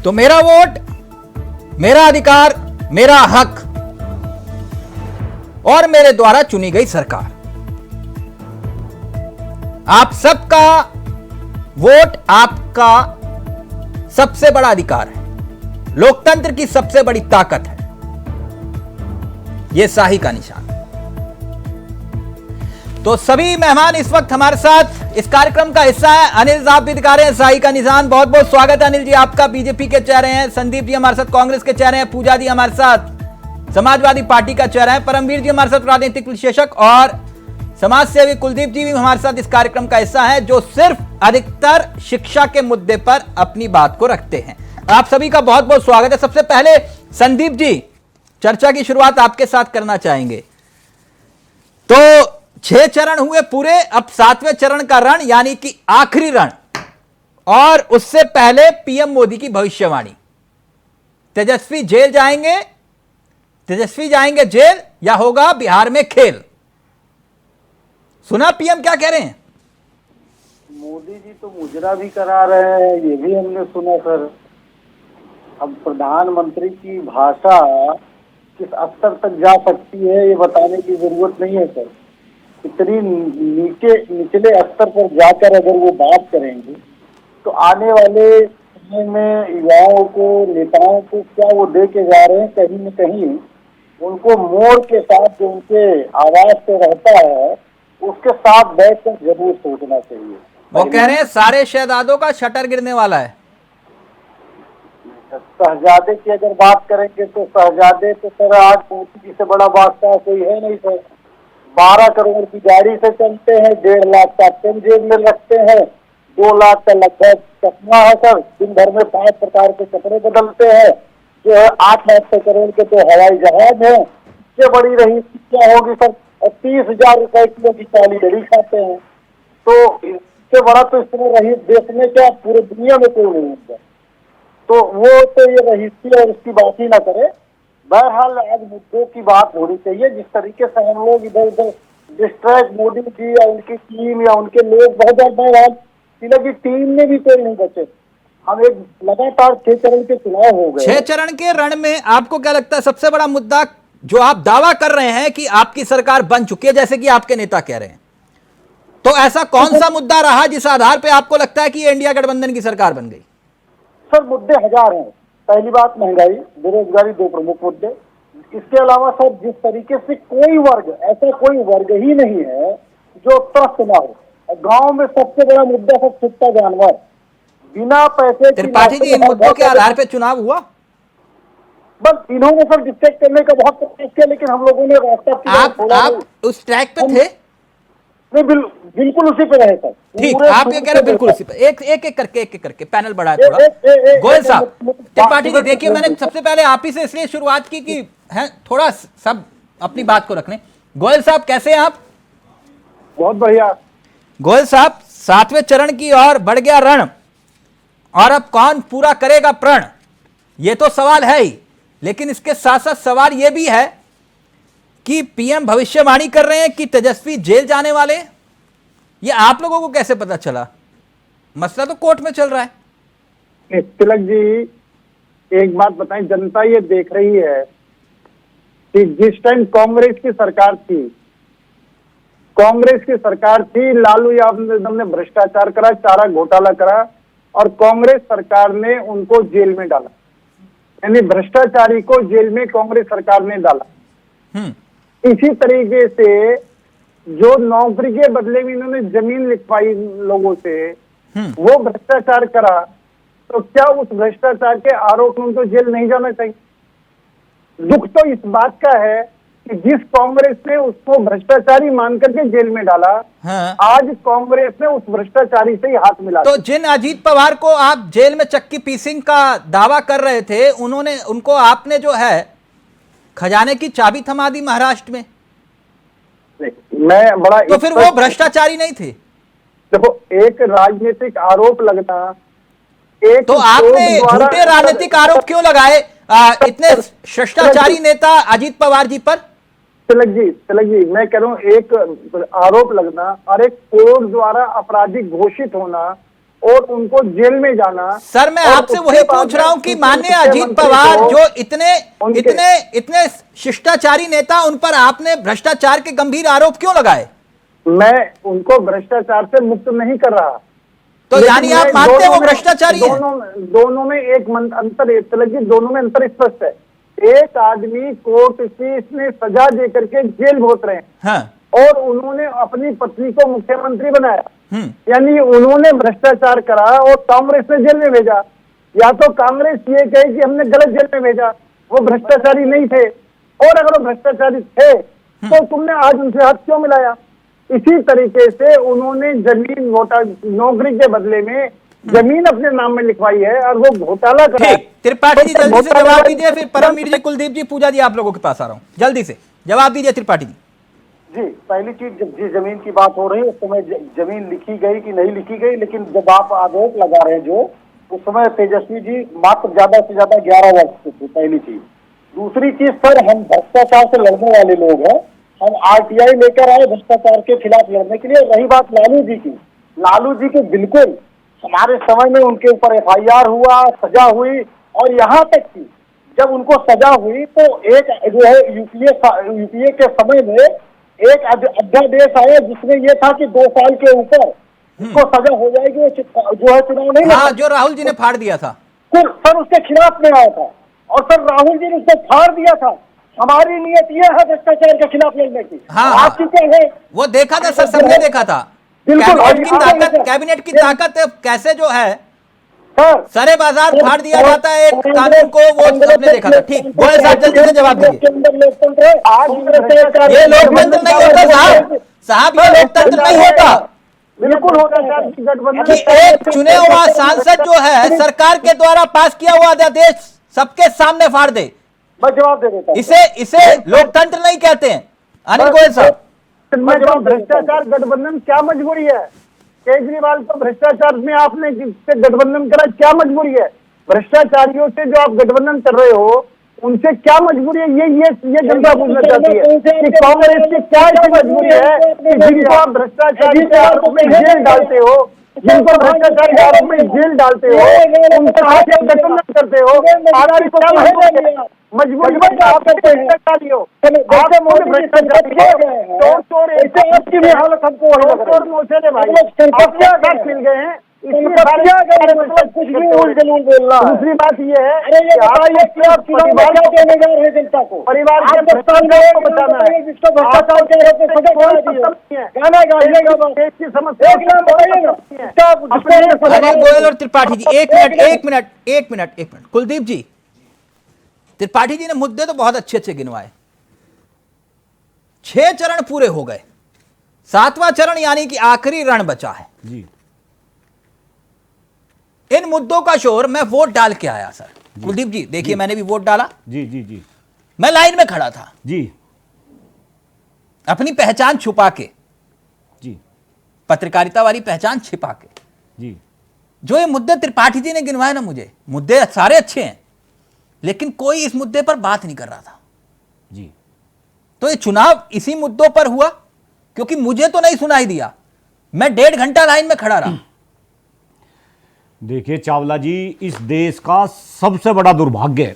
तो मेरा वोट, मेरा अधिकार, मेरा हक और मेरे द्वारा चुनी गई सरकार। आप सबका वोट आपका सबसे बड़ा अधिकार है, लोकतंत्र की सबसे बड़ी ताकत है। यह शाही का निशान। तो सभी मेहमान इस वक्त हमारे साथ इस कार्यक्रम का हिस्सा है। अनिल साहब भी दिखा रहे हैं शाही का निशान। बहुत बहुत स्वागत है अनिल जी आपका। बीजेपी के चेहरे हैं, संदीप जी हमारे साथ कांग्रेस के चेहरे हैं, पूजा जी हमारे साथ समाजवादी पार्टी का चेहरा है, परमवीर जी हमारे साथ राजनीतिक विश्लेषक और समाज सेवी कुलदीप जी भी हमारे साथ इस कार्यक्रम का हिस्सा है, जो सिर्फ अधिकतर शिक्षा के मुद्दे पर अपनी बात को रखते हैं। आप सभी का बहुत बहुत स्वागत है। सबसे पहले संदीप जी, चर्चा की शुरुआत आपके साथ करना चाहेंगे। तो 6 चरण हुए पूरे, अब 7वें चरण का रण, यानी कि आखिरी रण, और उससे पहले पीएम मोदी की भविष्यवाणी। तेजस्वी जेल जाएंगे, तेजस्वी जाएंगे जेल, या होगा बिहार में खेल। सुना पीएम क्या कह रहे हैं? मोदी जी तो मुजरा भी करा रहे हैं, ये भी हमने सुना सर। अब प्रधानमंत्री की भाषा किस स्तर तक जा सकती है ये बताने की जरूरत नहीं है सर। इतनी निचले स्तर पर जाकर अगर वो बात करेंगे तो आने वाले समय में युवाओं को, नेताओं को क्या वो दे के जा रहे हैं, कहीं न कहीं उनको मोड़ के साथ जो उनके आवाज से रहता है उसके साथ बैठकर जरूर सोचना चाहिए। वो कह रहे हैं सारे शहजादों का शटर गिरने वाला है। शहजादे की अगर बात करेंगे तो शहजादे तो सर आज मोदी जी से बड़ा बादशाह कोई है नहीं सर। 12 करोड़ की गाड़ी से चलते हैं, 1.5 लाख का पेन जेब में रखते हैं, 2 लाख का लगभग चश्मा है सर, दिन भर में 5 प्रकार के कपड़े बदलते हैं, जो है 800 करोड़ के तो हवाई जहाज है। इससे बड़ी रही क्या होगी सर? 30,000 रुपए किलो की काली दही खाते हैं। तो इससे बड़ा तो इस तरह रही देश में क्या पूरे दुनिया में कोई नहीं होगा। तो वो तो ये रहीसी और उसकी बात ही ना करे। बहरहाल आज मुद्दों की बात होनी चाहिए। जिस तरीके से हम लोग इधर उधर डिस्ट्रैक्ट मोदी जी या उनकी टीम या उनके लोग बहुत ज्यादा, तिलक की टीम में भी कोई नहीं बचे। हम एक लगातार 6 चरण के चुनाव हो गए। 6 चरण के रण में आपको क्या लगता है सबसे बड़ा मुद्दा जो आप दावा कर रहे हैं कि आपकी सरकार बन चुकी है, जैसे कि आपके नेता कह रहे हैं, तो ऐसा कौन सा मुद्दा रहा जिस आधार पर आपको लगता है कि ये इंडिया गठबंधन की सरकार बन गई? सर मुद्दे हजार हैं। पहली बात महंगाई, बेरोजगारी, 2 प्रमुख मुद्दे। इसके अलावा सर जिस तरीके से कोई वर्ग, ऐसा कोई वर्ग ही नहीं है जो त्रस्त ना हो। गांव में सबसे बड़ा मुद्दा है छुट्टा जानवर, बिना पैसे। त्रिपाठी जी, इन मुद्दों के आधार पर चुनाव हुआ? बस इन्होंने सर डिस्ट्रैक्ट करने का बहुत कोशिश किया, लेकिन हम लोगों ने रास्ता आप उस ट्रैक पे थे? नहीं, बिल्कुल उसी पे रहे सर। ठीक, आप ये कह रहे बिल्कुल उसी पे। एक करके पैनल बढ़ा है थोड़ा। गोयल साहब, त्रिपाठी जी देखिए, मैंने सबसे पहले आप ही से इसलिए शुरुआत की कि है थोड़ा सब अपनी बात को रख लें। गोयल साहब कैसे हैं आप? बहुत बढ़िया। गोयल साहब, 7वें चरण की ओर बढ़ गया रण, और अब कौन पूरा करेगा प्रण, ये तो सवाल है ही, लेकिन इसके साथ साथ सवाल यह भी है कि पीएम भविष्यवाणी कर रहे हैं कि तेजस्वी जेल जाने वाले। ये आप लोगों को कैसे पता चला? मसला तो कोर्ट में चल रहा है। तिलक जी एक बात बताएं, जनता ये देख रही है कि जिस टाइम कांग्रेस की सरकार थी, लालू यादव ने भ्रष्टाचार करा, चारा घोटाला करा, और कांग्रेस सरकार ने उनको जेल में डाला। यानी भ्रष्टाचारी को जेल में कांग्रेस सरकार ने डाला। इसी तरीके से जो नौकरी के बदले में इन्होंने जमीन लिखवाई लोगों से, वो भ्रष्टाचार करा, तो क्या उस भ्रष्टाचार के आरोप में उनको जेल नहीं जाना चाहिए? दुख तो इस बात का है कि जिस कांग्रेस ने उसको भ्रष्टाचारी मान करके जेल में डाला, आज कांग्रेस ने उस भ्रष्टाचारी से ही हाथ मिला। तो जिन अजीत पवार को आप जेल में चक्की पीसिंग का दावा कर रहे थे, उनको आपने जो है खजाने की चाबी थमा दी महाराष्ट्र में। मैं बड़ा, तो फिर वो भ्रष्टाचारी नहीं थे? देखो, एक राजनीतिक आरोप लगना, एक तो आपने झूठे राजनीतिक आरोप क्यों लगाए इतने भ्रष्टाचारी नेता अजीत पवार जी पर? तिलक जी मैं कह रहा हूँ, एक आरोप लगना और एक कोर्ट द्वारा आपराधिक घोषित होना और उनको जेल में जाना। सर मैं और आपसे उसके वही बाद पूछ रहा हूं कि में माननीय मुख्यमंत्री अजीत पवार को जो इतने उनके- इतने इतने शिष्टाचारी नेता, उन पर आपने भ्रष्टाचार के गंभीर आरोप क्यों लगाए? मैं उनको भ्रष्टाचार से मुक्त नहीं कर रहा, तो लेकिन यानी आप मैं मानते हैं दोनों वो में- भ्रष्टाचारी हैं? दोनों में एक अंतर है, कि दोनों में अंतर स्पष्ट है। एक आदमी कोर्ट केस में सजा दे करके जेल भोग रहे हैं, हाँ। और उन्होंने अपनी पत्नी को मुख्यमंत्री बनाया, हम्म। यानी उन्होंने भ्रष्टाचार करा और कांग्रेस ने जेल में भेजा। या तो कांग्रेस ये कहे कि हमने गलत जेल में भेजा, वो भ्रष्टाचारी नहीं थे, और अगर वो भ्रष्टाचारी थे तो तुमने आज उनसे हाथ क्यों मिलाया? इसी तरीके से उन्होंने जमीन नौकरी के बदले में जमीन अपने नाम में लिखवाई है, और वो घोटाला करा। ठीक, त्रिपाठी जी तो जल्दी से घोटाला- जवाब दीजिए, फिर परमवीर जी, कुलदीप जी, पूजा जी, आप लोगों के पास आ रहा हूं, जल्दी से जवाब दीजिए त्रिपाठी जी। जी, पहली चीज, जब जिस जमीन की बात हो रही है उस समय जमीन लिखी गई कि नहीं लिखी गई, लेकिन जब आप आरोप लगा रहे हैं जो, उस समय तेजस्वी जी मात्र ज्यादा से ज्यादा 11 वर्ष के थे, पहली चीज। दूसरी चीज सर, हम भ्रष्टाचार से लड़ने वाले लोग हैं, हम आरटीआई लेकर आए भ्रष्टाचार के खिलाफ लड़ने के लिए। रही बात लालू जी की, लालू जी के बिल्कुल हमारे समय में उनके ऊपर FIR हुआ, सजा हुई, और यहाँ तक कि जब उनको सजा हुई तो एक जो है यूपीए के समय में एक अध्यादेश आया जिसमें यह था कि 2 साल के ऊपर उसको सजा हो जाएगी, वो जो है चुनाव नहीं हाँ, लड़ा। जो राहुल जी ने फाड़ दिया था सर उसके खिलाफ में आया था, और सर राहुल जी ने उसको फाड़ दिया था। हमारी नीयत यह है भ्रष्टाचार के खिलाफ लड़ने की। हाँ, आपकी क्या है? वो देखा था सर, सबने देखा था। बिल्कुल, कैबिनेट की ताकत कैसे जो है सर सारे बाजार फाड़ दिया जाता है एक कानून को, वो सबने देखा था। ठीक, गोयल साहब जल्दी से जवाब दीजिए। ये लोकतंत्र नहीं होता साहब, साहब ये लोकतंत्र नहीं होता बिल्कुल होता है कि एक चुने हुआ सांसद जो है सरकार के द्वारा पास किया हुआ अध्यादेश सबके सामने फाड़ दे। मैं जवाब दे देता हूं। इसे लोकतंत्र नहीं कहते हैं। अनिल गोयल साहब, भ्रष्टाचार गठबंधन क्या मजबूरी है? केजरीवाल को भ्रष्टाचार में आपने से गठबंधन करा, क्या मजबूरी है? भ्रष्टाचारियों से जो आप गठबंधन कर रहे हो उनसे क्या मजबूरी है? ये जनता पूछना चाहती है कि कांग्रेस की क्या ऐसी मजबूरी है कि जिनको आप भ्रष्टाचार के आरोप में जेल डालते हो, जिनको भ्रष्टाचार के आरोप में जेल डालते हो, उनके साथ गठबंधन करते हो, आपकी क्या मजबूरी है? मजबूरी आप भ्रष्टाचारी हो, आप भ्रष्टाचारी हो, चोर आपकी भी हालत हमको चोर नौसेने भाई आप क्या बात मिल गए हैं? दूसरी बात ये है कि आप परिवार को देने जा रहे हैं जनता को, परिवार के भ्रष्टाचार को बचाना है, जिसको भ्रष्टाचार के आरोप में सजा करा दी है, गाना गाइएगा, देश की समस्या अनिल गोयल और त्रिपाठी जी, एक मिनट। कुलदीप जी, त्रिपाठी जी ने मुद्दे तो बहुत अच्छे गिनवाए, 6 चरण पूरे हो गए, 7वां चरण यानी कि आखिरी रण बचा है जी। इन मुद्दों का शोर, मैं वोट डाल के आया सर। कुलदीप जी देखिए, मैंने भी वोट डाला, जी जी जी मैं लाइन में खड़ा था जी अपनी पहचान छुपा के, जी पत्रकारिता वाली पहचान छिपा के। जी जो ये मुद्दे त्रिपाठी जी ने गिनवाए ना, मुझे मुद्दे सारे अच्छे हैं, लेकिन कोई इस मुद्दे पर बात नहीं कर रहा था। जी तो ये चुनाव इसी मुद्दों पर हुआ, क्योंकि मुझे तो नहीं सुनाई दिया, मैं 1.5 घंटा लाइन में खड़ा रहा। देखिए चावला जी, इस देश का सबसे बड़ा दुर्भाग्य है,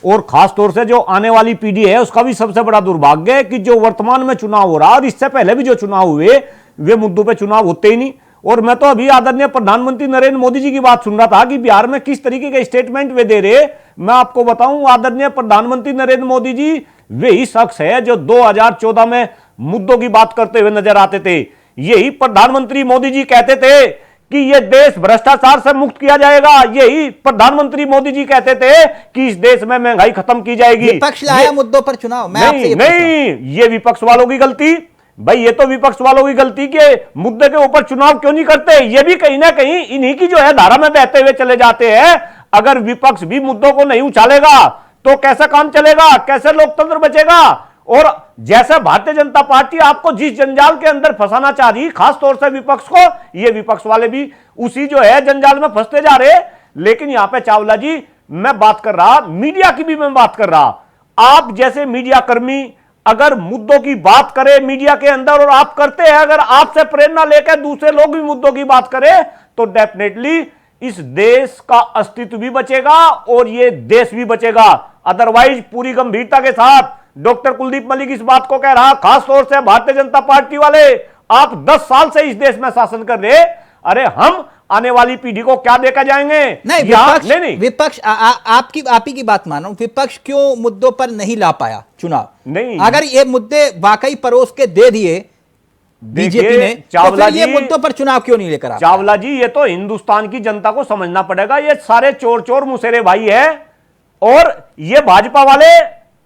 और खास तौर से जो आने वाली पीढ़ी है उसका भी सबसे बड़ा दुर्भाग्य है कि जो वर्तमान में चुनाव हो रहा है और इससे पहले भी जो चुनाव हुए वे मुद्दों पे चुनाव होते ही नहीं। और मैं तो अभी आदरणीय प्रधानमंत्री नरेंद्र मोदी जी की बात सुन रहा था कि बिहार में किस तरीके के स्टेटमेंट वे दे रहे। मैं आपको बताऊं, आदरणीय प्रधानमंत्री नरेंद्र मोदी जी वही शख्स है जो 2014 में मुद्दों की बात करते हुए नजर आते थे। यही प्रधानमंत्री मोदी जी कहते थे कि यह देश भ्रष्टाचार से मुक्त किया जाएगा। यही प्रधानमंत्री मोदी जी कहते थे कि इस देश में महंगाई खत्म की जाएगी। विपक्ष लाया मुद्दों पर चुनाव, मैं आपसे नहीं, ये विपक्ष वालों की गलती भाई, ये तो विपक्ष वालों की गलती के मुद्दे के ऊपर चुनाव क्यों नहीं करते। ये भी कहीं ना कहीं इन्हीं की जो है धारा में बहते हुए चले जाते हैं। अगर विपक्ष भी मुद्दों को नहीं उछालेगा तो कैसा काम चलेगा, कैसे लोकतंत्र बचेगा। और जैसे भारतीय जनता पार्टी आपको जिस जंजाल के अंदर फंसाना चाह रही, खास तौर से विपक्ष को, ये विपक्ष वाले भी उसी जो है जंजाल में फंसते जा रहे। लेकिन यहां पे चावला जी, मैं बात कर रहा, मीडिया की भी मैं बात कर रहा, आप जैसे मीडिया कर्मी, अगर मुद्दों की बात करें मीडिया के अंदर, और आप करते हैं, अगर आपसे प्रेरणा लेकर दूसरे लोग भी मुद्दों की बात करें, तो डेफिनेटली इस देश का अस्तित्व भी बचेगा और ये देश भी बचेगा। अदरवाइज पूरी गंभीरता के साथ डॉक्टर कुलदीप मलिक इस बात को कह रहा, खासतौर से भारतीय जनता पार्टी वाले, आप 10 साल से इस देश में शासन कर रहे, अरे हम आने वाली पीढ़ी को क्या देकर जाएंगे? नहीं, विपक्ष आपकी आप ही की बात मान रहा हूं, विपक्ष क्यों मुद्दों पर नहीं ला पाया चुनाव? नहीं, अगर ये मुद्दे वाकई परोस के दे दिए बीजेपी ने, चावला तो फिर ये मुद्दों पर चुनाव क्यों नहीं लेकर आ? चावला जी, ये तो हिंदुस्तान की जनता को समझना पड़ेगा, ये सारे चोर चोर मुसेरे भाई है, और ये भाजपा वाले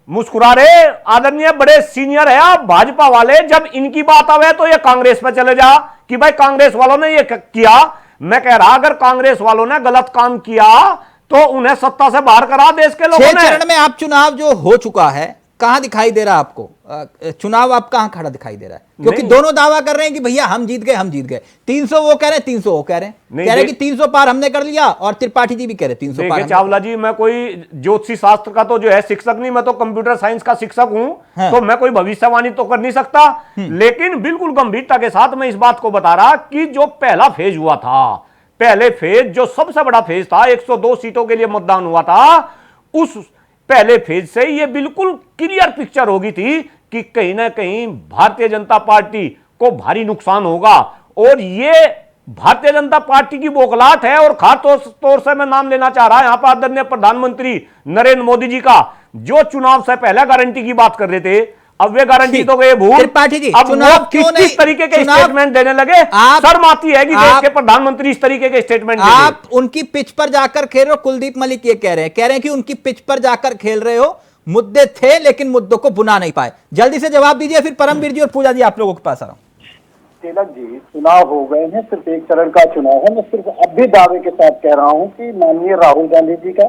मुस्कुरा रहे। आदरणीय बड़े सीनियर है आप भाजपा वाले, जब इनकी बात आवे तो ये कांग्रेस पे चले जा कि भाई कांग्रेस वालों ने ये किया। मैं कह रहा, अगर कांग्रेस वालों ने गलत काम किया तो उन्हें सत्ता से बाहर करा देश के लोगों ने। 6 चरण में आप चुनाव जो हो चुका है, कहां दिखाई दे रहा है आपको? चुनाव आप कहां खड़ा दिखाई दे रहा है? क्योंकि दोनों दावा कर रहे हैं कि भैया हम जीत गए, हम जीत गए। 300 वो कह रहे हैं, 300 वो कह रहे हैं, कह रहे हैं कि 300 पार हमने कर लिया, और त्रिपाठी जी भी कह रहे 300 पार। चावला जी, मैं कोई ज्योतिषी शास्त्र का तो जो है शिक्षक नहीं, मैं तो कंप्यूटर साइंस का शिक्षक हूं। हाँ। तो मैं कोई भविष्यवाणी तो कर नहीं सकता, लेकिन बिल्कुल गंभीरता के साथ मैं इस बात को बता रहा कि जो पहला फेज हुआ था, पहले फेज जो सबसे बड़ा फेज था, 102 सीटों के लिए मतदान हुआ था, उस पहले फेज से ये बिल्कुल क्लियर पिक्चर हो गई थी कि कहीं ना कहीं भारतीय जनता पार्टी को भारी नुकसान होगा। और ये भारतीय जनता पार्टी की बौखलाहट है, और खास तौर से मैं नाम लेना चाह रहा हूं यहां पर आदरणीय प्रधानमंत्री नरेंद्र मोदी जी का, जो चुनाव से पहले गारंटी की बात कर रहे थे, अब वे गारंटी तो गए भूल। त्रिपाठी जी, अब चुनाव किस तरीके के स्टेटमेंट देने लगे, शर्म आती है कि देश के प्रधानमंत्री इस तरीके के स्टेटमेंट देते। आप उनकी पिच पर जाकर खेल रहे हो। कुलदीप मलिक ये कह रहे हैं कि उनकी पिच पर जाकर खेल रहे हो, मुद्दे थे लेकिन मुद्दों को बुना नहीं पाए। जल्दी से जवाब दीजिए, फिर परमवीर जी और पूजा जी आप लोगों के पास आ रहा हूं। तिलक जी, चुनाव हो गए हैं, सिर्फ एक चरण का चुनाव है। मैं सिर्फ अब भी दावे के साथ कह रहा हूं कि माननीय राहुल गांधी जी का,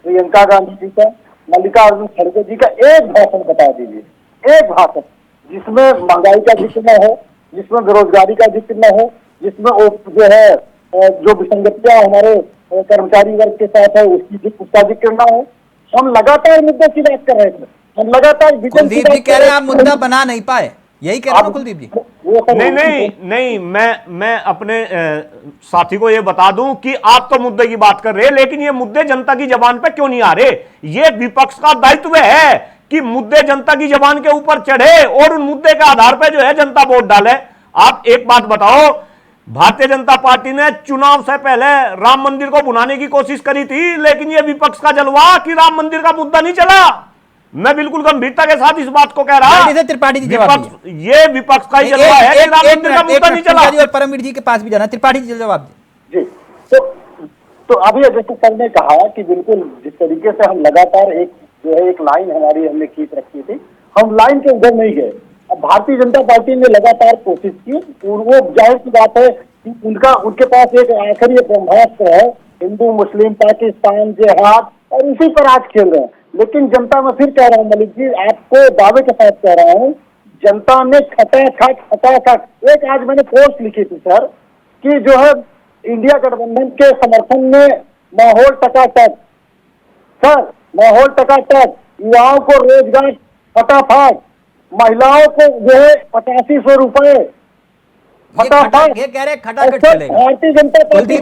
प्रियंका गांधी जी का, मल्लिकार्जुन खड़गे जी का एक भाषण बता दीजिए, एक भाषण जिसमें महंगाई का जिक्र न हो, जिसमें बेरोजगारी का जिक्र न हो, जिसमें जो है जो विसंगतियां हमारे कर्मचारी वर्ग के साथ है उसका जिक्र न हो। हम लगातार मुद्दों की बात कर रहे थे, हम लगातार कुलदीप जी कह रहे हैं आप मुद्दा बना नहीं पाए, यही कह रहे हैं कुलदीप जी? नहीं, मैं अपने साथी को ये बता दूं कि आप तो मुद्दे की बात कर रहे हैं, लेकिन ये मुद्दे जनता की जबान पे क्यों नहीं आ रहे? ये विपक्ष का दायित्व है कि मुद्दे जनता की जबान के ऊपर चढ़े और उन मुद्दे के आधार पर जो है जनता वोट डाले। आप एक बात बताओ, भारतीय जनता पार्टी ने चुनाव से पहले राम मंदिर को बुलाने की कोशिश करी थी, लेकिन यह विपक्ष का जलवा कि राम मंदिर का मुद्दा नहीं चला। मैं बिल्कुल गंभीरता के साथ इस बात को कह रहा हूं, त्रिपाठी जी ये विपक्ष का ही जलवा है कि राम मंदिर का मुद्दा नहीं चला। और परमवीर जी के पास भी जाना, त्रिपाठी जी जवाब जी। तो अभी जैसे सर ने कहा कि बिल्कुल जिस तरीके से हम लगातार एक लाइन हमारी हमने खींच रखी थी, हम लाइन के उधर नहीं गए। अब भारतीय जनता पार्टी ने लगातार कोशिश की, वो जाहिर सी बात है कि उनके पास एक आखिरी ब्रह्मास्त्र है, हिंदू मुस्लिम पाकिस्तान जिहाद, और उसी पर आज खेल रहे हैं। लेकिन जनता में फिर कह रहा हूँ मलिक जी, आपको दावे के साथ कह रहा हूँ, जनता ने खटाखट एक आज मैंने पोस्ट लिखी थी सर कि जो है इंडिया गठबंधन के समर्थन में माहौल टकाटक, सर माहौल टकाटक, युवाओं को रोजगार फटाफट, महिलाओं को जो है 8500 रुपए फटाफट। ये कह रहे खटाखट चलेगा। भारतीय जनता पार्टी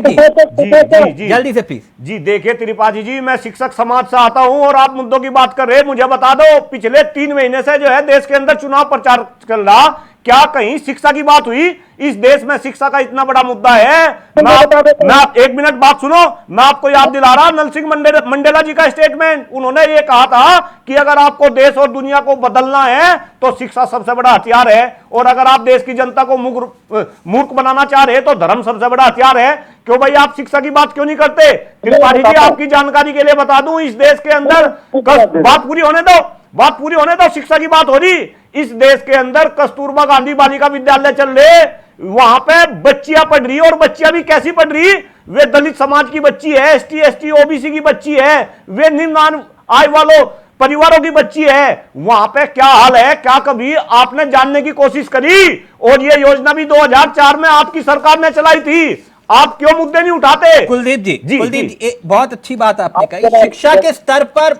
जल्दी से प्लीज जी। देखिए त्रिपाठी जी, मैं शिक्षक समाज से आता हूं और आप मुद्दों की बात कर रहे हैं। मुझे बता दो, पिछले 3 महीने से जो है देश के अंदर चुनाव प्रचार चल रहा, क्या कहीं शिक्षा की बात हुई? इस देश में शिक्षा का इतना बड़ा मुद्दा है। मैं एक मिनट बात सुनो, मैं आपको याद दिला रहा नरसिंह मंडेला जी का स्टेटमेंट। उन्होंने ये कहा था कि अगर आपको देश और दुनिया को बदलना है तो शिक्षा सबसे बड़ा हथियार है, और अगर आप देश की जनता को मूर्ख बनाना चाह रहे हैं तो धर्म सबसे बड़ा हथियार है। क्यों भाई आप शिक्षा की बात क्यों नहीं करते? त्रिपाठी जी, आपकी जानकारी के लिए बता दूं, इस देश के अंदर बात पूरी होने दो, शिक्षा की बात हो रही। इस देश के अंदर कस्तूरबा गांधी बालिका विद्यालय चल रहे, वहां पे बच्चियां पढ़ रही, और बच्चियां भी कैसी पढ़ रही? वे दलित समाज की बच्ची है, एसटी एसटी ओबीसी की बच्ची है, वे निम्न आय वालों परिवारों की बच्ची है। वहां पे क्या हाल है, क्या कभी आपने जानने की कोशिश करी? और ये योजना भी 2004 में आपकी सरकार ने चलाई थी, आप क्यों मुद्दे नहीं उठाते? कुलदीप जी, बहुत अच्छी बात आपने कही। शिक्षा के स्तर पर